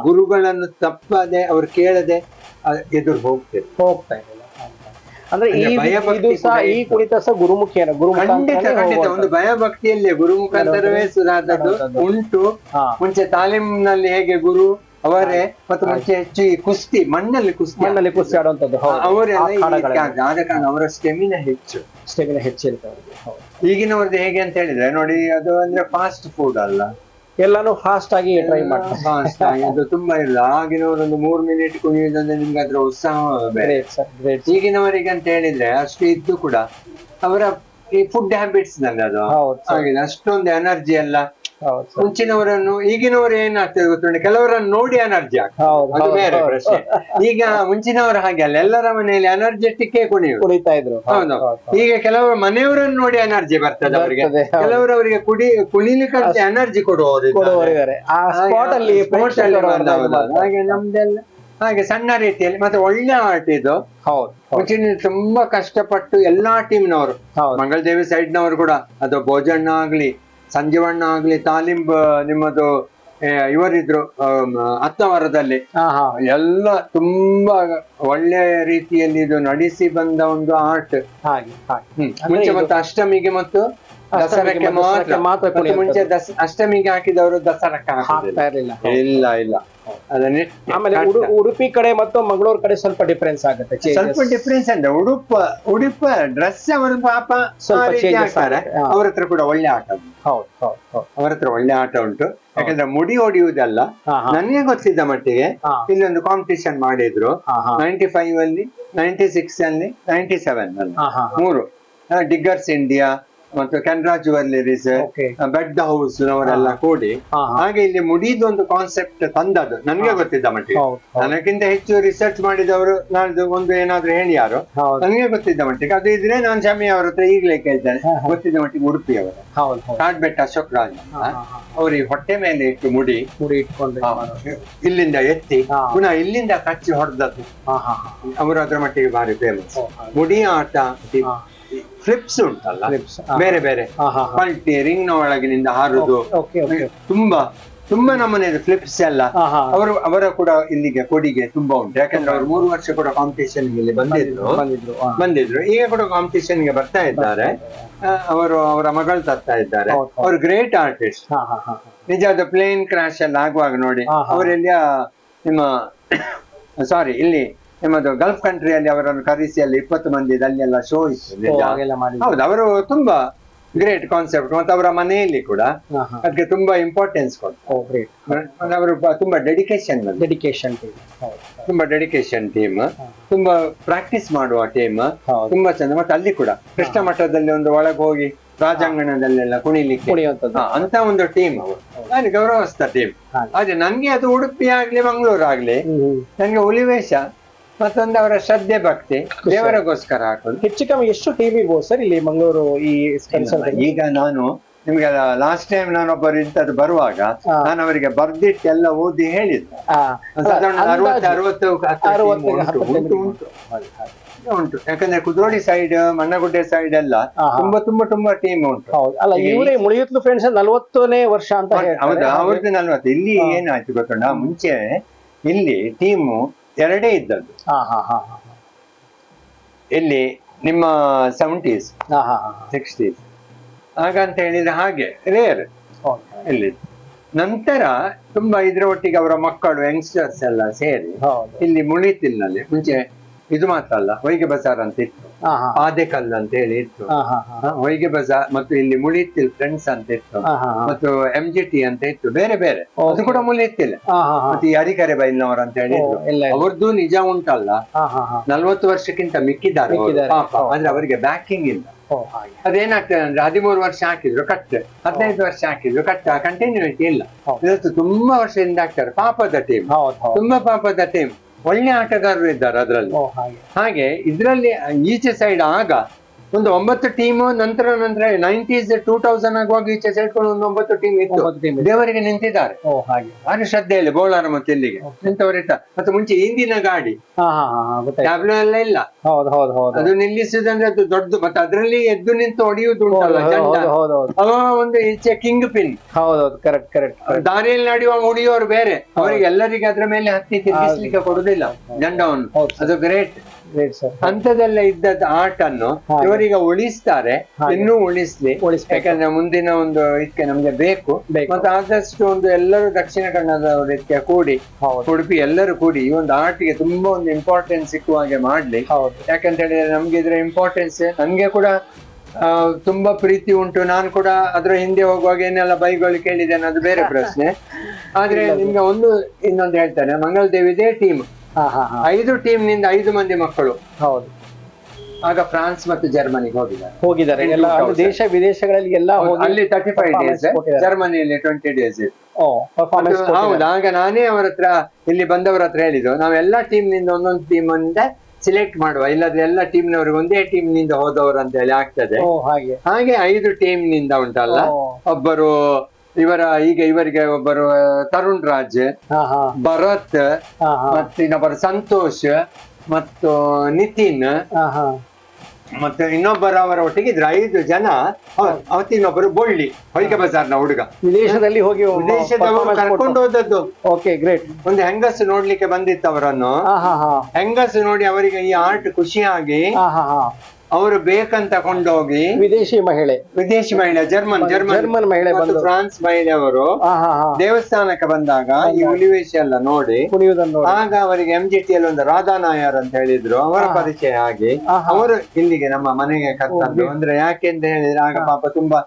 ಗುರುಗಳನ್ನು ತಪ್ಪದೆ ಅವ್ರು ಕೇಳದೆ ಎದುರು ಹೋಗ್ತಾ ಇಲ್ಲ. ಅಂದ್ರೆ ಈ ಕುರಿತ ಸಹ ಗುರುಮುಖೇನ ಖಂಡಿತ ಒಂದು ಭಯಭಕ್ತಿಯಲ್ಲೇ ಗುರು ಮುಖಾಂತರವೇ ಸುಧಾರದ್ದು ಉಂಟು. ಮುಂಚೆ ತಾಲೀಮ್ನಲ್ಲಿ ಹೇಗೆ ಗುರು ಅವರೇ, ಮತ್ತು ಮುಂಚೆ ಹೆಚ್ಚು ಈ ಕುಸ್ತಿ ಮಣ್ಣಲ್ಲಿ ಕುಸ್ತಿ ಆಡುವಂತದ್ದು ಅವರೆಲ್ಲ, ಆದ ಕಾರಣ ಅವರ ಸ್ಟೆಮಿನಾ ಹೆಚ್ಚಿರ್ತದೆ. ಈಗಿನವ್ರದ್ದು ಹೇಗೆ ಅಂತ ಹೇಳಿದ್ರೆ ನೋಡಿ, ಅದು ಅಂದ್ರೆ ಫಾಸ್ಟ್ ಫುಡ್ ಅಲ್ಲ, ಎಲ್ಲಾನು ಫಾಸ್ಟ್ ಆಗಿ ಟ್ರೈ ಮಾಡ್ತಾರೆ. ಫಾಸ್ಟ್ ಆಗಿ ಅದು ತುಂಬಾ ಇಲ್ಲ. ಆಗಿನವರೊಂದು 3 ಮಿನಿಟ್ ಕುಣಿಯುವುದಂದ್ರೆ ನಿಮ್ಗೆ ಅದ್ರ ಉತ್ಸಾಹ ಬೇರೆ. ಈಗಿನವರಿಗೆ ಅಂತ ಹೇಳಿದ್ರೆ ಅಷ್ಟು ಇದ್ದು ಕೂಡ ಅವರ ಈ ಫುಡ್ ಹ್ಯಾಬಿಟ್ಸ್ ನಲ್ಲಿ ಅದು ಆಗಿದೆ. ಅಷ್ಟೊಂದು ಎನರ್ಜಿ ಎಲ್ಲ ಮುಂಚಿನವರನ್ನು ಈಗಿನವರು ಏನಾಗ್ತದೆ ಗೊತ್ತುಂಟು, ಕೆಲವರನ್ನು ನೋಡಿ ಎನರ್ಜಿ ಆಗ್ತದೆ, ಅದು ಬೇರೆ ಪ್ರಶ್ನೆ. ಈಗ ಮುಂಚಿನವರು ಹಾಗೆ ಅಲ್ಲ, ಎಲ್ಲರ ಮನೆಯಲ್ಲಿ ಎನರ್ಜೆಟಿಕ್ ಕುಣಿತಾ ಇದ್ರು. ಹೌದು. ಈಗ ಕೆಲವರು ಮನೆಯವರನ್ನು ನೋಡಿ ಎನರ್ಜಿ ಬರ್ತದೆ ಅವರಿಗೆ, ಕೆಲವರು ಅವರಿಗೆ ಕುಣಿಲಿಕ್ಕೆ ಎನರ್ಜಿ ಕೊಡುವವರು. ಹಾಗೆ ನಮ್ದೆಲ್ಲ ಹಾಗೆ ಸಣ್ಣ ರೀತಿಯಲ್ಲಿ. ಮತ್ತೆ ಒಳ್ಳೆ ಆರ್ಟ್ ಇದು. ಮುಂಚಿನ ತುಂಬಾ ಕಷ್ಟಪಟ್ಟು ಎಲ್ಲಾ ಟೀಮ್ನವರು, ಮಂಗಳದೇವಿ ಸೈಡ್ ನವರು ಕೂಡ, ಅದು ಭೋಜಣ್ಣ ಆಗ್ಲಿ, ಸಂಜೀವಣ್ಣ ಆಗ್ಲಿ, ತಾಲೀಮ್ ನಿಮ್ಮದು ಇವರಿದ್ರು ಹತ್ತವರದಲ್ಲಿ, ಎಲ್ಲ ತುಂಬಾ ಒಳ್ಳೆ ರೀತಿಯಲ್ಲಿ ಇದು ನಡೆಸಿ ಬಂದ ಒಂದು ಆರ್ಟ್. ಮುಂಚೆ ಮತ್ತು ಅಷ್ಟಮಿಗೆ ಮತ್ತು ದಸರಕ್ಕೆ ಮಾತ್ರ. ಮುಂಚೆ ಅಷ್ಟಮಿಗೆ ಹಾಕಿದವರು ದಸರಕ್ಕೆ ಹಾಕ್ತಾ ಇರಲಿಲ್ಲ. ಇಲ್ಲ. ಆಮೇಲೆ ಉಡುಪಿ ಕಡೆ ಮತ್ತು ಮಂಗಳೂರು ಕಡೆ ಸ್ವಲ್ಪ ಡಿಫ್ರೆನ್ಸ್ ಆಗುತ್ತೆ. ಸ್ವಲ್ಪ ಡಿಫ್ರೆನ್ಸ್ ಅಂದ್ರೆ ಉಡುಪ ಡ್ರೆಸ್ ಅವರು ಪಾಪ ಹಾಕ್ತಾರೆ. ಅವ್ರ ಹತ್ರ ಕೂಡ ಒಳ್ಳೆ ಆಟ ಉಂಟು. ಅವರ ಹತ್ರ ಒಳ್ಳೆ ಆಟ ಉಂಟು. ಯಾಕಂದ್ರೆ ಮುಡಿ ಹೊಡೆಯುವುದಲ್ಲ, ನನಗೆ ಗೊತ್ತಿದ್ದ ಮಟ್ಟಿಗೆ ಇಲ್ಲೊಂದು ಕಾಂಪಿಟಿಷನ್ ಮಾಡಿದ್ರು 95 ಅಲ್ಲಿ, 96 ಅಲ್ಲಿ, 97 ಅಲ್ಲಿ, 3 ಡಿಗ್ಗರ್ಸ್ ಇಂಡಿಯಾ ಮತ್ತು ಕೆನರಾ ಜ್ಯುವೆಲ್ಲರೀಸ್, ಬೆಡ್ ಹೌಸ್ ಅವರೆಲ್ಲ ಕೂಡಿ ಹಾಗೆ ಇಲ್ಲಿ ಮುಡಿದು ಒಂದು ಕಾನ್ಸೆಪ್ಟ್ ತಂದದ್ದು ನನಗೆ ಗೊತ್ತಿದ್ದ ಮಟ್ಟಿಗೆ. ನನಗಿಂತ ಹೆಚ್ಚು ರಿಸರ್ಚ್ ಮಾಡಿದವರು ನಾಳ್ದು ಒಂದು ಏನಾದ್ರು ಹೇಳಿಯಾರು, ನನಗೆ ಗೊತ್ತಿದ್ದ ಮಟ್ಟಿಗೆ. ಅದು ಇದ್ರೆ ನಾನು ಶಮಿ ಅವ್ರ ಹತ್ರ ಈಗಲೇ ಕೇಳ್ತೇನೆ. ಗೊತ್ತಿದ್ದ ಮಟ್ಟಿಗೆ ಉಡುಪಿಯವರು ಕಾಡ್ಬೆಟ್ಟ ಅಶೋಕ್ ರಾಜ್ ಅವ್ರಿಗೆ ಹೊಟ್ಟೆ ಮೇಲೆ ಇಟ್ಟು ಮುಡಿ ಇಟ್ಕೊಂಡು ಇಲ್ಲಿಂದ ಎತ್ತಿ ಪುನಃ ಇಲ್ಲಿಂದ ಕಚ್ಚಿ ಹೊಡೆದದ್ದು ಅವರು ಅದ್ರ ಮಟ್ಟಿಗೆ ಭಾರಿ ಫೇಮಸ್. ಮುಡಿ ಆಟ, ಫ್ಲಿಪ್ಸ್ ಉಂಟಲ್ಲ, ಬೇರೆ ಬೇರೆ ಪಲ್ಟಿ ರಿಂಗ್ ನ ಒಳಗಿನಿಂದ ಹಾರುದು, ತುಂಬಾ ನಮ್ಮನೆಯದು ಫ್ಲಿಪ್ಸ್ ಎಲ್ಲ ಅವರ ಕೂಡ ಇಲ್ಲಿಗೆ ಕೊಡಿಗೆ ತುಂಬಾ ಉಂಟು. ಯಾಕಂದ್ರೆ ಅವ್ರು 3 ವರ್ಷ ಕೂಡ ಕಾಂಪಿಟೇಷನ್ ಇಲ್ಲಿ ಬಂದಿದ್ರು. ಈಗ ಕೂಡ ಕಾಂಪಿಟೇಷನ್ ಗೆ ಬರ್ತಾ ಇದ್ದಾರೆ. ಅವರ ಮಗಳು ತರ್ತಾ ಇದ್ದಾರೆ. ಅವ್ರು ಗ್ರೇಟ್ ಆರ್ಟಿಸ್ಟ್. ನಿಜ, ಅದು ಪ್ಲೇನ್ ಕ್ರಾಶ್ ಎಲ್ಲ ಆಗುವಾಗ ನೋಡಿ, ಅವರೆಲ್ಲ ಇಲ್ಲಿ ನಿಮ್ಮದು ಗಲ್ಫ್ ಕಂಟ್ರಿಯಲ್ಲಿ ಅವರನ್ನು ಕರೆಸಿ ಅಲ್ಲಿ 20 ಮಂದಿ ಅಲ್ಲೆಲ್ಲ ಶೋ ಇತ್ತು. ಹೌದು, ಅವರು ತುಂಬಾ ಗ್ರೇಟ್ ಕಾನ್ಸೆಪ್ಟ್. ಮತ್ತೆ ಅವರ ಮನೆಯಲ್ಲಿ ಕೂಡ ಅದಕ್ಕೆ ತುಂಬಾ ಇಂಪಾರ್ಟೆನ್ಸ್ ಕೊಡ್ತಾರೆ. ಅವರು ತುಂಬಾ ಡೆಡಿಕೇಶನ್ ತುಂಬಾ ಡೆಡಿಕೇಶನ್ ಟೀಮ್, ತುಂಬಾ ಪ್ರಾಕ್ಟೀಸ್ ಮಾಡುವ ಟೀಮ್, ತುಂಬಾ ಚಂದ. ಮತ್ತೆ ಅಲ್ಲಿ ಕೂಡ ಕೃಷ್ಣ ಮಠದಲ್ಲಿ ಒಂದು ಒಳಗೆ ಹೋಗಿ ರಾಜಾಂಗಣದಲ್ಲೆಲ್ಲ ಕುಣಿಲಿಕ್ಕೆ ಅಂತ ಒಂದು ಟೀಮ್ ಅವರು. ನಾನು ಗೌರವಿಸ್ತ ಟೀಮ್. ಹಾಗೆ ನನ್ಗೆ ಅದು ಉಡುಪಿ ಆಗ್ಲಿ ಮಂಗಳೂರು ಆಗ್ಲಿ, ನನ್ಗೆ ಹುಲಿವೇಷ ಮತ್ತೊಂದು ಅವರ ಶ್ರದ್ಧೆ ಭಕ್ತಿ ದೇವರಿಗೋಸ್ಕರ ಹಾಕೋದು. ಹೆಚ್ಚು ಕಮ್ಮಿ ಎಷ್ಟು ಟೀಮ್ ಇರ್ಬೋದು ಸರ್ ಇಲ್ಲಿ ಮಂಗಳೂರು? ಈಗ ನಾನು ನಿಮ್ಗೆ ಲಾಸ್ಟ್ ಟೈಮ್ ನಾನೊಬ್ಬರು ಇಂಥದ್ದು ಬರುವಾಗ ನಾನು ಅವರಿಗೆ ಬರ್ದಿಟ್ಟು ಎಲ್ಲ ಓದಿ ಹೇಳಿದ್ದೆ. 60 ಉಂಟು. ಯಾಕಂದ್ರೆ ಕುದ್ರೋಳಿ ಸೈಡ್, ಮಣ್ಣಗುಡ್ಡೆ ಸೈಡ್ ಎಲ್ಲ ತುಂಬಾ ಟೀಮ್ ಉಂಟು. ಅಲ್ಲ, ಇವರೇ ಮುಳಿಯುತ್ತಲು ಫ್ರೆಂಡ್ಸ್ 40ನೇ ವರ್ಷ ಅಂತ. ಹೌದು, ಅವ್ರದ್ದು 40. ಇಲ್ಲಿ ಏನಾಯ್ತು ಗೊತ್ತುಂಟ, ಮುಂಚೆ ಇಲ್ಲಿ ಟೀಮು 2 ಇದ್ದದ್ದು. ಇಲ್ಲಿ ನಿಮ್ಮ 70s 60s ಹಾಗಂತ ಹೇಳಿದ್ರೆ ಹಾಗೆ ರೇರ್ ಇಲ್ಲಿ. ನಂತರ ತುಂಬಾ ಇದ್ರ ಒಟ್ಟಿಗೆ ಅವರ ಮಕ್ಕಳು ಯಂಗ್ಸ್ಟರ್ಸ್ ಎಲ್ಲ ಸೇರಿ ಹೌದು. ಇಲ್ಲಿ ಮುಳಿತಿಲ್ನಲ್ಲಿ ಮುಂಚೆ ಇದು ಮಾತ್ರ ಅಲ್ಲ, ಹೊಯ್ಗೆ ಬಜಾರ್ ಅಂತ ಇತ್ತು, ಹಾ ಹಾ ಆದೆಕಲ್ ಅಂತ ಹೇಳಿ ಇತ್ತು, ಹಾ ಹಾ ಹಾ ಹೊಯ್ಗೆ ಬಜಾರ್ ಮತ್ತು ಇಲ್ಲಿ ಮುಳಿತಿಲ್ ಫ್ರೆಂಡ್ಸ್ ಅಂತ ಇತ್ತು, ಹಾ ಹಾ ಹಾ ಮತ್ತು MGT ಅಂತ ಇತ್ತು, ಬೇರೆ ಬೇರೆ. ಅದು ಕೂಡ ಮುಳಿತಿಲ್ಲ. ಹಾ ಹಾ ಹಾ ಮತ್ತೆ ಈ ಅರಿಕೆರೆ ಬೈಲ್ನವರು ಅಂತ ಹೇಳಿದ್ರು, ಎಲ್ಲ ಇಲ್ಲ. ಅವ್ರದ್ದು ನಿಜ ಉಂಟಲ್ಲ, ಹಾ ಹಾ ಹಾ 40 ವರ್ಷಕ್ಕಿಂತ ಮಿಕ್ಕಿದ್ದಾರೆ ಅವರು, ಮಿಕ್ಕಿದ್ದಾರೆ. ಪಾಪ. ಆದ್ರೆ ಅವರಿಗೆ ಬ್ಯಾಕಿಂಗ್ ಇಲ್ಲ. ಓ ಹಾಗೆ. ಅದೇನಾಗ್ತದೆ ಅಂದ್ರೆ 13 ವರ್ಷ ಹಾಕಿದ್ರು ಕಟ್, 15 ವರ್ಷ ಹಾಕಿದ್ರು ಕಟ್, ಕಂಟಿನ್ಯೂಟಿ ಇಲ್ಲ. ಹೌದು. ಇವತ್ತು ತುಂಬಾ ವರ್ಷದಿಂದ ಆಗ್ತಾರೆ. ಪಾಪದ ಟೀಮ್, ಹೌದು ಹೌದು. ತುಂಬಾ ಪಾಪದ ಟೀಮ್. ಒಳ್ಳೆ ಆಟಗಾರರು ಇದ್ದಾರೆ ಅದ್ರಲ್ಲಿ. ಓ ಹಾಗೆ. ಹಾಗೆ ಇದ್ರಲ್ಲಿ ಈಚೆ ಸೈಡ್ ಆಗ ಒಂದು 9 ಟೀಮ್, ನಂತರ 90s 2000 ಆಗುವಾಗ ಈಚೆ ಸೈಡ್ ಒಂದು 9 ಟೀಮ್ ಇತ್ತು. 9 team ಇತ್ತು. ದೇವರಿಗೆ ನಿಂತಿದ್ದಾರೆ. ಓ ಹಾಗೆ. ಆದ್ರೆ ಶ್ರದ್ಧೆಯಲ್ಲಿ ಬೋಳಾರ ಮತ್ತು ಇಲ್ಲಿಗೆ ನಿಂತವರಿದ್ದ. ಮತ್ತೆ ಮುಂಚೆ ಹಿಂದಿನ ಗಾಡಿ ಹಾ ಹಾ ಹಾ ಗೊತ್ತಾಯ್ತು. ಟ್ಯಾಬ್ಲೋ ಎಲ್ಲ ಇಲ್ಲ. ಹೌದು ಹೌದು ಹೌದು. ಅದು ನಿಲ್ಲಿಸುದಂದ್ರೆ ಅದು ದೊಡ್ಡದು. ಮತ್ತೆ ಅದರಲ್ಲಿ ಎದ್ದು ನಿಂತು ಹೊಡೆಯುವುದು ಉಂಟಲ್ಲ ಹೌದು ಜಂಡ, ಹೌದು ಹೌದು ಹೌದು. ಅವ ಒಂದು ಈಚೆ ಕಿಂಗ್ ಪಿನ್. ಹೌದೌದು ಕರೆಕ್ಟ್ ಕರೆಕ್ಟ್. ದಾರಿಯಲ್ಲಿ ನಡೆಯುವ ಉಳಿಯೋರು ಬೇರೆ, ಅವರಿಗೆ ಎಲ್ಲರಿಗೆ ಅದ್ರ ಮೇಲೆ ಹತ್ತಿ ತಿರುಗಿಸ್ಲಿಕ್ಕೆ ಕೊಡುದಿಲ್ಲ ಜಂಡವನ್ನು. ಹೌದು. ಅದು ಗ್ರೇಟ್. Great sir. ಅಂತದೆಲ್ಲ ಇದ್ದದ ಆಟನ್ನು ಹಾಗೆ. ಇವರಿಗೆ ಉಳಿಸ್ತಾರೆ, ಹಾಗೆ. ಇನ್ನೂ ಉಳಿಸ್ಲಿ. ಉಳಿಸ್ಬೇಕು. ಯಾಕಂದ್ರೆ ಮುಂದಿನ ಒಂದು ಇದಕ್ಕೆ ನಮ್ಗೆ ಬೇಕು. ಬೇಕು. ಮತ್ತೆ ಆದಷ್ಟು ಒಂದು ಎಲ್ಲರೂ ದಕ್ಷಿಣ ಕನ್ನಡದವರು ಇದಕ್ಕೆ ಕೂಡಿ, ಹೌದು ಉಡುಪಿ ಎಲ್ಲರೂ ಕೂಡಿ ಈ ಒಂದು ಆರ್ಟ್ಗೆ ತುಂಬಾ ಒಂದು ಇಂಪಾರ್ಟೆನ್ಸ್ ಸಿಕ್ಕುವ ಹಾಗೆ ಮಾಡ್ಲಿ. ಹೌದು. ಯಾಕಂತ ಹೇಳಿದ್ರೆ ನಮ್ಗೆ ಇದ್ರ ಇಂಪಾರ್ಟೆನ್ಸ್, ನನ್ಗೆ ಕೂಡ ತುಂಬಾ ಪ್ರೀತಿ ಉಂಟು. ನಾನು ಕೂಡ ಅದ್ರ ಹಿಂದೆ ಹೋಗುವಾಗ ಏನೆಲ್ಲ ಬೈಗಳು ಕೇಳಿದ್ದೇನೆ, ಅದು ಬೇರೆ ಪ್ರಶ್ನೆ. ಆದ್ರೆ ನಿಮ್ಗೆ ಒಂದು ಇನ್ನೊಂದು ಹೇಳ್ತಾನೆ, ಮಂಗಳದೇವಿದೇ ಟೀಮ್, ಹಾ ಹಾ ಹಾ 5 ಟೀಮ್ ನಿಂದ 5 ಮಂದಿ ಮಕ್ಕಳು ಹೌದು ಆಗ ಫ್ರಾನ್ಸ್ ಮತ್ತು ಜರ್ಮನಿಗೆ ಹೋಗಿದ್ದಾರೆ. ಎಲ್ಲ ಅದು ದೇಶ ವಿದೇಶಗಳಲ್ಲಿ ಎಲ್ಲ ಹೋಗಿ ಅಲ್ಲಿ 35 ಡೇಸ್, ಕೊಟ್ಟಿದ್ದಾರೆ. ಜರ್ಮನಿಯಲ್ಲಿ 20 ಡೇಸ್ ಇತ್ತು. ಓ ಪರ್ಫಾರ್ಮೆನ್ಸ್ ಹೌದು. ಆಗ ನಾನೇ ಅವರ ಹತ್ರ, ಇಲ್ಲಿ ಬಂದವರ ಹತ್ರ ಹೇಳಿದ್ದು, ನಾವೆಲ್ಲಾ ಟೀಮ್ ನಿಂದ ಒಂದೊಂದು ಟೀಮ್ ಅಂತ ಸಿಲೆಕ್ಟ್ ಮಾಡುವ, ಇಲ್ಲದ್ರೆ ಎಲ್ಲ ಟೀಮ್ ನವರಿಗೆ ಒಂದೇ ಟೀಮ್ ನಿಂದ ಹೋದವರು ಅಂತ ಹೇಳಿ ಆಗ್ತದೆ. ಓ ಹಾಗೆ. ಹಾಗೆ 5 ಟೀಮ್ ನಿಂದ ಉಂಟಲ್ಲ, ಓ. ಒಬ್ಬರು ಇವರಿಗೆ ಒಬ್ಬರು ತರುಣ್ ರಾಜ್, ಹಾ ಹಾ ಭರತ್, ಹಾ ಹಾ ಮತ್ತೆ ಇನ್ನೊಬ್ಬರು ಸಂತೋಷ್ ಮತ್ತು ನಿತಿನ್, ಹಾ ಹಾ ಮತ್ತೆ ಇನ್ನೊಬ್ಬರು ಅವರ ಒಟ್ಟಿಗೆ ಇದ್ರು 5 ಜನ. ಅವತ್ತಿನೊಬ್ಬರು ಬೊಳ್ಳಿ, ಹೊಯ್ಗೆ ಬಜಾರ್ನ ಹುಡುಗ, ವಿದೇಶದಲ್ಲಿ ಹೋಗಿ ವಿದೇಶದವರು ಕರ್ಕೊಂಡು ಹೋದದ್ದು. Okay great. ಒಂದು ಹೆಂಗಸು ನೋಡ್ಲಿಕ್ಕೆ ಬಂದಿತ್ತು ಅವರನ್ನು. ಹಾ ಹಾ ಹಾ ಹೆಂಗಸು ನೋಡಿ ಅವರಿಗೆ ಈ ಆರ್ಟ್ ಖುಷಿಯಾಗಿ ಹಾ ಹಾ ಹಾ ಅವರು ಬೇಕಂತ ಕೊಂಡೋಗಿ, ವಿದೇಶಿ ಮಹಿಳೆ, ವಿದೇಶಿ ಮಹಿಳೆ, ಜರ್ಮನ್ ಮಹಿಳೆ ಮತ್ತು ಬಂದು ಫ್ರಾನ್ಸ್ ಮಹಿಳೆಯವರು ಹಾ ಹಾ ಹಾ ದೇವಸ್ಥಾನಕ್ಕೆ ಬಂದಾಗ ಈ ಹುಲಿವೇಷ ಎಲ್ಲ ನೋಡಿ, ಕುಣಿಯುವುದನ್ನು ನೋಡಿ. ಆಗ ಅವರಿಗೆ MGT ಯಲ್ಲಿ ಒಂದು ರಾಧಾ ನಾಯರ್ ಅಂತ ಹೇಳಿದ್ರು, ಅವರ ಪರಿಚಯ ಆಗಿ ಅವರು ಇಲ್ಲಿಗೆ ನಮ್ಮ ಮನೆಗೆ ಕರ್ತಂದ್ರು. ಅಂದ್ರೆ ಯಾಕೆಂತ ಹೇಳಿದ್ರೆ ಆಗ ಪಾಪ ತುಂಬಾ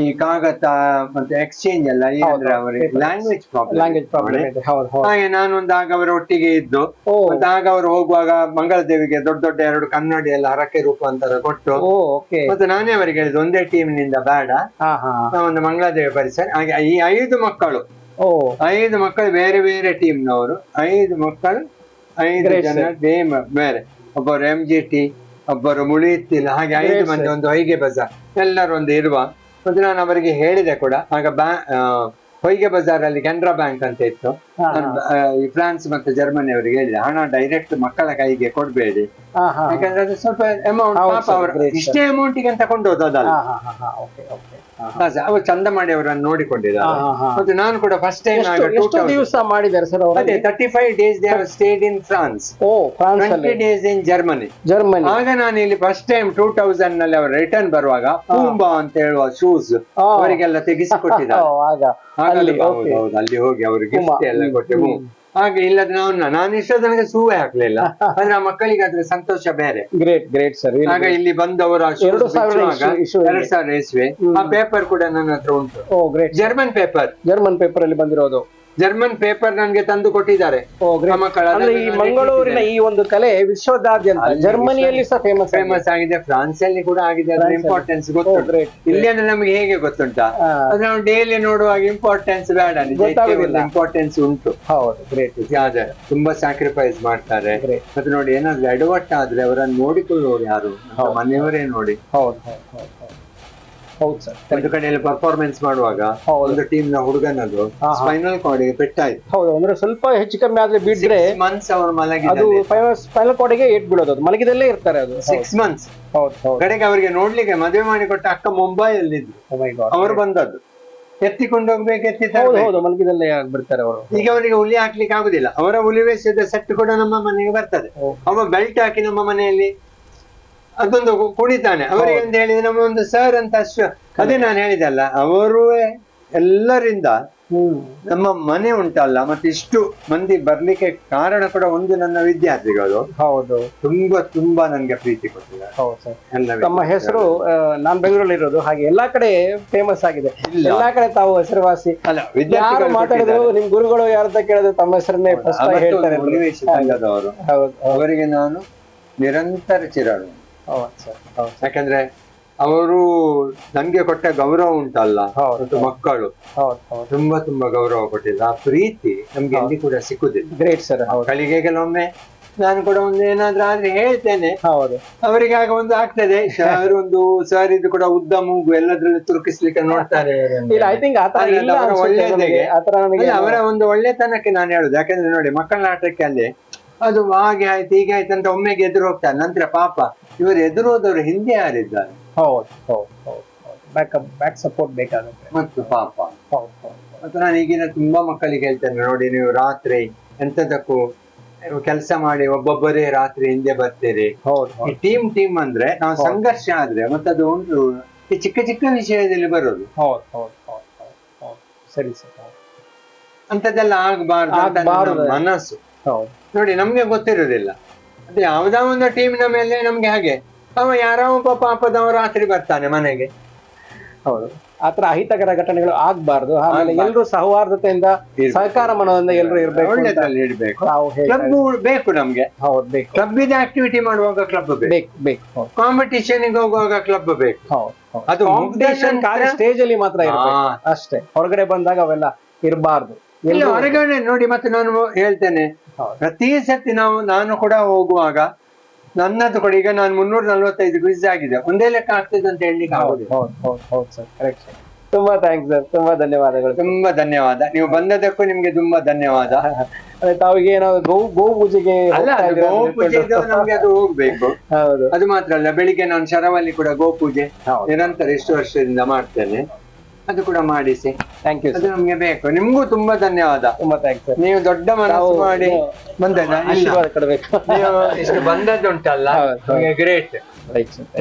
ಈ ಕಾಗದ ಮತ್ತೆ ಎಕ್ಸ್ಚೇಂಜ್ ಎಲ್ಲ ಏನಂದ್ರೆ ಅವರಿಗೆ ಲ್ಯಾಂಗ್ವೇಜ್ ಪ್ರಾಬ್ಲಮ್ ಇದೆ. ಹೌದು ಹೌದು. ಹಾಗೆ ನಾನೊಂದು ಆಗ ಅವರ ಒಟ್ಟಿಗೆ ಇದ್ದು, ಓ ಮತ್ತೆ ಆಗ ಅವರು ಹೋಗುವಾಗ ಮಂಗಳದೇವಿಗೆ ದೊಡ್ಡ ದೊಡ್ಡ 2 ಕನ್ನಡಿ ಎಲ್ಲ ಹರಕೆ ರೂಪಾಂತರ ಕೊಟ್ಟು, ಓ ಓಕೆ. ಮತ್ತೆ ನಾನೇ ಅವರಿಗೆ ಹೇಳಿದ್ದು ಒಂದೇ ಟೀಮ್ ನಿಂದ ಬೇಡ, ಹಾ ಹಾ ಒಂದು ಮಂಗಳದೇವಿ ಪರಿಸರ. ಹಾಗೆ ಈ 5 ಮಕ್ಕಳು, ಓ 5 ಮಕ್ಕಳು ಬೇರೆ ಬೇರೆ ಟೀಮ್ ನವರು, 5 ಮಕ್ಕಳು 5 ಜನ ಟೀಮ್ ಬೇರೆ. ಒಬ್ಬರು MGT, ಒಬ್ಬರು ಮುಳಿತಿಲ್, ಹಾಗೆ 5 ಮಂದಿ ಒಂದು ಹೊಯ್ಗೆ ಬಜಾರ್, ಎಲ್ಲರೂ ಒಂದು ಇರುವ. ಮತ್ತೆ ನಾನು ಅವರಿಗೆ ಹೇಳಿದೆ ಕೂಡ, ಆಗ ಹೊಯ್ಗೆ ಬಜಾರ್ ಅಲ್ಲಿ ಕೆನರಾ ಬ್ಯಾಂಕ್ ಅಂತ ಇತ್ತು. ಈ ಫ್ರಾನ್ಸ್ ಮತ್ತು ಜರ್ಮನಿ ಅವರಿಗೆ ಹೇಳಿದೆ, ಹಣ ಡೈರೆಕ್ಟ್ ಮಕ್ಕಳ ಕೈಗೆ ಕೊಡ್ಬೇಡಿ, ಹಾ ಹಾ ಯಾಕಂದ್ರೆ ಅದು ಸ್ವಲ್ಪ ಅಮೌಂಟ್, ಪಾಪ ಅವರು ಇಷ್ಟೇ ಅಮೌಂಟಿಗೆ ಅಂತ ಕೊಂಡು ಹೋದಲ್ಲ. Okay okay. ಅವರು ಚಂದ ಮಾಡಿ ಅವರನ್ನು ನೋಡಿಕೊಂಡಿದ್ದಾರೆ. ಮತ್ತೆ ನಾನು ಕೂಡ ಫಸ್ಟ್ ಟೈಮ್ ಎಷ್ಟು ದಿವಸ ಮಾಡಿದ್ದಾರೆ ಸರ್ ಅವರು? ಅದೇ 35 days they have stayed in France. ಓ France 20 days in Germany. Germany. ಆಗ ನಾನು ಇಲ್ಲಿ ಫಸ್ಟ್ ಟೈಮ್ 2000 ನಲ್ಲಿ ಅವರು ರಿಟರ್ನ್ ಬರುವಾಗ ಪೂಂಬಾ ಅಂತ ಹೇಳುವ ಶೂಸ್ ಅವರಿಗೆಲ್ಲ ತೆಗೆಸಿಕೊಟ್ಟಿದ್ದಾರೆ. ಅಲ್ಲಿ ಹೋಗಿ ಅವರಿಗೆ ಗಿಫ್ಟ್ ಎಲ್ಲ ಕೊಟ್ಟು, ಹಾಗೆ ಇಲ್ಲದ ನಾನು ಇಷ್ಟ ನನಗೆ ಶೂವೇ ಹಾಕ್ಲಿಲ್ಲ, ಅಂದ್ರೆ ಆ ಮಕ್ಕಳಿಗೆ ಅದ್ರ ಸಂತೋಷ ಬೇರೆ. Great great sir. ಆಗ ಇಲ್ಲಿ ಬಂದವರು 2000 ಇಸ್ವಿ, ಆ ಪೇಪರ್ ಕೂಡ ನನ್ನ ಹತ್ರ ಉಂಟು. ಓ ಗ್ರೇಟ್. ಜರ್ಮನ್ ಪೇಪರ್ ಅಲ್ಲಿ ಬಂದಿರೋದು. ಜರ್ಮನ್ ಪೇಪರ್ ನನ್ಗೆ ತಂದು ಕೊಟ್ಟಿದ್ದಾರೆ. ಈ ಮಂಗಳೂರಿನ ಈ ಒಂದು ಕಲೆ ವಿಶ್ವದಾದ್ಯಂತ, ಜರ್ಮನಿಯಲ್ಲಿ ಸಹ ಫೇಮಸ್ ಆಗಿದೆ, ಫ್ರಾನ್ಸ್ ಅಲ್ಲಿ ಕೂಡ ಆಗಿದೆ. ಅದ್ರ ಇಂಪಾರ್ಟೆನ್ಸ್ ಗೊತ್ತು. ಇಲ್ಲಿ ಅಂದ್ರೆ ನಮ್ಗೆ ಹೇಗೆ ಗೊತ್ತುಂಟಾ, ಅದು ನಾವು ಡೈಲಿ ನೋಡುವಾಗ ಇಂಪಾರ್ಟೆನ್ಸ್ ಬೇಡ, ಇಂಪಾರ್ಟೆನ್ಸ್ ಉಂಟು. ಹೌದು ಗ್ರೇಟ್. ತುಂಬಾ ಸ್ಯಾಕ್ರಿಫೈಸ್ ಮಾಡ್ತಾರೆ. ಮತ್ತೆ ನೋಡಿ, ಏನಾದ್ರು ಎಡವಟ್ಟ ಆದ್ರೆ ಅವರನ್ನು ನೋಡಿಕೊಳ್ಳೋರು ಯಾರು, ಮನೆಯವರೇ ನೋಡಿ. ಹೌದು ಹೌದು ಹೌದು ಸರ್. ಒಂದು ಕಡೆಯಲ್ಲಿ ಪರ್ಫಾರ್ಮೆನ್ಸ್ ಮಾಡುವಾಗ ಒಂದು ಟೀಮ್ ನ ಹುಡುಗನದು ಸ್ಪೈನಲ್ ಕಾರ್ಡ್ ಪೆಟ್ಟಾಯ್ತು. ಹೌದು, ಅಂದ್ರೆ ಸ್ವಲ್ಪ ಹೆಚ್ಚು ಕಮ್ಮಿ ಆದ್ರೆ ಬಿಡ್ರೆ ಮಂತ್ಸ್ ಅವರು ಅದು ಸ್ಪೈನಲ್ ಕಾರ್ಡ್ಗೆ ಏಟ್ ಬೀಳೋದು, ಅದು ಮಲಗಿದಲ್ಲೇ ಇರ್ತಾರೆ. ಅದು 6 months. ಹೌದು. ಕಡೆಗೆ ಅವರಿಗೆ ನೋಡ್ಲಿಕ್ಕೆ ಮದುವೆ ಮಾಡಿಕೊಟ್ಟ ಅಕ್ಕ ಮುಂಬೈಯಲ್ಲಿ ಇದ್ರು, ಅವರು ಬಂದದ್ದು ಎತ್ತಿಕೊಂಡು ಹೋಗ್ಬೇಕು, ಹೌದು ಮಲಗಿದಲ್ಲೇ ಬಿಡ್ತಾರೆ ಅವರು. ಈಗ ಅವರಿಗೆ ಹುಲಿ ಹಾಕ್ಲಿಕ್ಕೆ ಆಗುದಿಲ್ಲ. ಅವರ ಹುಲಿ ವೇಷದ ಸೆಟ್ ಕೂಡ ನಮ್ಮ ಮನೆಗೆ ಬರ್ತದೆ. ಅವ ಬೆಲ್ಟ್ ಹಾಕಿ ನಮ್ಮ ಮನೆಯಲ್ಲಿ ಅದೊಂದು ಕುಣಿತಾನೆ. ಅವರಿಗೆ ಅಂತ ಹೇಳಿದ್ರೆ ನಮ್ಮ ಒಂದು ಸರ್ ಅಂತ ಅದೇ ನಾನು ಹೇಳಿದಲ್ಲ, ಅವರು ಎಲ್ಲರಿಂದ ನಮ್ಮ ಮನೆ ಉಂಟಲ್ಲ, ಮತ್ತೆ ಇಷ್ಟು ಮಂದಿ ಬರ್ಲಿಕ್ಕೆ ಕಾರಣ ಕೂಡ ಒಂದು ನನ್ನ ವಿದ್ಯಾರ್ಥಿಗಳು ಹೌದು ತುಂಬಾ ತುಂಬಾ ನನ್ಗೆ ಪ್ರೀತಿ ಕೊಟ್ಟಿದ್ದಾರೆ. ಹೌದು ಸರ್. ಎಲ್ಲ ತಮ್ಮ ಹೆಸರು ನಾನ್ ಬೆಂಗಳೂರಲ್ಲಿ ಇರೋದು, ಹಾಗೆ ಎಲ್ಲಾ ಕಡೆ ಫೇಮಸ್ ಆಗಿದೆ, ಇಲ್ಲ. ಎಲ್ಲಾ ಕಡೆ ತಾವು ಹೆಸರುವಾಸಿ. ಅಲ್ಲ, ಯಾರು ವಿದ್ಯಾರ್ಥಿಗಳು ಮಾತಾಡಿದ್ರು ನಿಮ್ ಗುರುಗಳು ಯಾರಂತ ಕೇಳಿದ್ರು ತಮ್ಮ ಹೆಸರನ್ನೇ ಫಸ್ಟ್ ಅವತ್ತು ಹೇಳ್ತಾರೆ ಎಲ್ರು. ಮುನಿವೇಶ ಸಂಘದವರು, ಹೌದು ಅವರಿಗೆ ನಾನು ನಿರಂತರ ಚಿರಾಣು. ಹೌದು ಸರ್. ಹೌದು ಯಾಕಂದ್ರೆ ಅವರು ನನ್ಗೆ ಕೊಟ್ಟ ಗೌರವ ಉಂಟಲ್ಲ, ಹೌದು. ಮತ್ತು ಮಕ್ಕಳು ಹೌದು ಹೌದು ತುಂಬಾ ತುಂಬಾ ಗೌರವ ಕೊಟ್ಟಿಲ್ಲ. ಆ ಪ್ರೀತಿ ನಮ್ಗೆ ಎಲ್ಲಿ ಕೂಡ ಸಿಕ್ಕುದಿಲ್ಲ. Great sir. ಹೌದು ಮಕ್ಕಳಿಗೆ ಕೆಲವೊಮ್ಮೆ ನಾನು ಕೂಡ ಒಂದು ಏನಾದ್ರೂ ಆದ್ರೆ ಹೇಳ್ತೇನೆ, ಹೌದು ಅವರಿಗೆ ಆಗ ಒಂದು ಆಗ್ತದೆ. ಸರ್ ಒಂದು ಸರ್ ಇದು ಕೂಡ ಉದ್ದ ಮೂಗು ಎಲ್ಲದ್ರಲ್ಲಿ ತುರುಕಿಸ್ಲಿಕ್ಕೆ ನೋಡ್ತಾರೆ. ಇಲ್ಲ, ಐ ಥಿಂಕ್ ಆತರ ಅಲ್ಲ, ಇಲ್ಲ ಅವರ ಅನ್ಸುತ್ತೆ ಒಳ್ಳೆಯದಿಗೆ. ನನಗೆ. ಆತರ ನನಗೆ ಅಲ್ಲ, ಅವರ ಒಂದು ಒಳ್ಳೆತನಕ್ಕೆ ನಾನು ಹೇಳುದು. ಯಾಕಂದ್ರೆ ನೋಡಿ, ಮಕ್ಕಳ ಆಟಕ್ಕೆ ಅಲ್ಲಿ ಅದು ಹಾಗೆ ಆಯ್ತು ಹೀಗೆ ಆಯ್ತು ಅಂತ ಒಮ್ಮೆಗೆ ಎದುರು ಹೋಗ್ತಾರೆ. ನಂತರ ಪಾಪ ಇವರು ಎದುರು ಹೋದವರು ಹಿಂದೆ ಯಾರಿದ್ದಾರೆ, ಹೌದು ಹೌದು ಹೌದು ಹೌದು ಬ್ಯಾಕ್ ಸಪೋರ್ಟ್ ಬೇಕಾಗುತ್ತೆ. ಮತ್ತು ಪಾಪ. ಹೌದು ಹೌದು ಮತ್ತು ನಾನು ಈಗಿನ ತುಂಬಾ ಮಕ್ಕಳಿಗೆ ಹೇಳ್ತೇನೆ, ನೋಡಿ ನೀವು ರಾತ್ರಿ ಎಂತದಕ್ಕೂ ಕೆಲಸ ಮಾಡಿ ಒಬ್ಬೊಬ್ಬರೇ ರಾತ್ರಿ ಹಿಂದೆ ಬರ್ತೀರಿ. ಹೌದು ಈ ಟೀಮ್ ಅಂದ್ರೆ ನಾವು ಸಂಘರ್ಷ ಆದ್ರೆ ಮತ್ತೆ ಅದು ಒಂದು ಈ ಚಿಕ್ಕ ಚಿಕ್ಕ ವಿಷಯದಲ್ಲಿ ಬರೋದು. ಹೌದು ಹೌದು ಹೌದು ಹೌದು ಸರಿ ಸರ್. ಅಂತದೆಲ್ಲ ಆಗ್ಬಾರ್ದು ಅಂತ ನನ್ನ ಮನಸ್ಸು. ಹೌದು ನೋಡಿ, ನಮ್ಗೆ ಗೊತ್ತಿರೋದಿಲ್ಲ, ಅದು ಯಾವ್ದೋ ಒಂದು ಟೀಮಿನ ಮೇಲೆ ನಮ್ಗೆ ಹಾಗೆ ಅವ ಯಾರೋ ಒಬ್ಬ ಪಾಪದವ ರಾತ್ರಿ ಬರ್ತಾನೆ ಮನೆಗೆ. ಹೌದು, ಆತರ ಅಹಿತಕರ ಘಟನೆಗಳು ಆಗ್ಬಾರ್ದು. ಆಮೇಲೆ ಎಲ್ಲರೂ ಸೌಹಾರ್ದತೆಯಿಂದ ಸಹಕಾರ ಮನೋದಿಂದ ಎಲ್ಲರೂ ಇರ್ಬೇಕು ಅಂತ ಒಳ್ಳೆದಲ್ಲಿ ಇಡ್ಬೇಕು. ನಾವು ಹೇಳ್ತಾ ಕ್ಲಬ್ ಬೇಕು ನಮ್ಗೆ. ಹೌದು ಬೇಕು. ಕ್ಲಬ್ ಇದೆ, ಆಕ್ಟಿವಿಟಿ ಮಾಡುವಾಗ ಕ್ಲಬ್ ಬೇಕು, ಬೇಕು ಬೇಕು. ಹೌದು ಕಾಂಪಿಟಿಷನ್ ಹೋಗುವಾಗ ಕ್ಲಬ್ ಬೇಕು. ಹೌದು ಹೌದು. ಅದು ಕಾಂಪಿಟೇಷನ್ ಖಾಲಿ ಸ್ಟೇಜ್ ಅಲ್ಲಿ ಮಾತ್ರ ಇರ್ಬೇಕು ಅಷ್ಟೇ, ಹೊರಗಡೆ ಬಂದಾಗ ಅವೆಲ್ಲ ಇರಬಾರ್ದು. ಇಲ್ಲ, ಹೊರಗಡೆ ನೋಡಿ. ಮತ್ತೆ ನಾನು ಹೇಳ್ತೇನೆ, ಪ್ರತಿ ಸತಿ ನಾನು ಕೂಡ ಹೋಗುವಾಗ ನನ್ನದು ಕೂಡ ಈಗ ನಾನು 345 ಕ್ವಿಜ್ ಆಗಿದೆ, ಒಂದೇ ಲೆಕ್ಕ ಆಗ್ತದೆ ಅಂತ ಹೇಳಲಿಕ್ಕೆ ಆಗುದಿಲ್ಲ. ಹೌದು ಹೌದು ಹೌದು ಸರ್, ಕರೆಕ್ಟ್ ಸರ್. ತುಂಬಾ ಥ್ಯಾಂಕ್ಸ್ ಸರ್, ತುಂಬಾ ಧನ್ಯವಾದಗಳು. ತುಂಬಾ ಧನ್ಯವಾದ. ನೀವು ಬಂದದಕ್ಕೂ ನಿಮ್ಗೆ ತುಂಬಾ ಧನ್ಯವಾದ. ತಾವಿಗೆ ನಾವು ಗೋ ಪೂಜೆಗೆ ಅಲ್ಲ, ಅದು ಗೋ ಪೂಜೆ ಇದು ನಮ್ಗೆ ಅದು ಹೋಗ್ಬೇಕು. ಹೌದು, ಅದು ಮಾತ್ರ ಅಲ್ಲ, ಬೆಳಿಗ್ಗೆ ನಾನು ಶರವಲ್ಲಿ ಕೂಡ ಗೋ ಪೂಜೆ ನಿರಂತರ ಇಷ್ಟು ವರ್ಷದಿಂದ ಮಾಡ್ತೇನೆ, ಅದು ಕೂಡ ಮಾಡಿಸಿ. ಥ್ಯಾಂಕ್ ಯು ಅದು ನಮ್ಗೆ ಬೇಕು. ನಿಮ್ಗೂ ತುಂಬಾ ಧನ್ಯವಾದ. ತುಂಬಾ ಥ್ಯಾಂಕ್ಸ್ ಸರ್. ನೀವು ದೊಡ್ಡ ಮನಸ್ಸು ಮಾಡಿ ಬಂದದ, ಆಶೀರ್ವಾದ ಕೊಡಬೇಕು. ನೀವು ಇಷ್ಟು ಬಂದದ್ದುಂಟಲ್ಲ, ಗ್ರೇಟ್.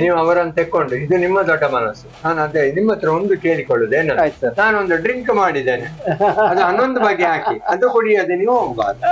ನೀವು ಅವರನ್ನು ತೆಕ್ಕೊಂಡು, ಇದು ನಿಮ್ಮ ದೊಡ್ಡ ಮನಸ್ಸು. ನಾನು ಅದೇ ನಿಮ್ಮ ಹತ್ರ ಒಂದು ಕೇಳಿಕೊಳ್ಳುದೇನು, ನಾನೊಂದು ಡ್ರಿಂಕ್ ಮಾಡಿದ್ದೇನೆ, ಅದು 11 ಬಗೆ ಹಾಕಿ ಅದು ಕುಡಿಯೋದೆ, ನೀವು ಹೋಗ್ಬಾರ್ದು.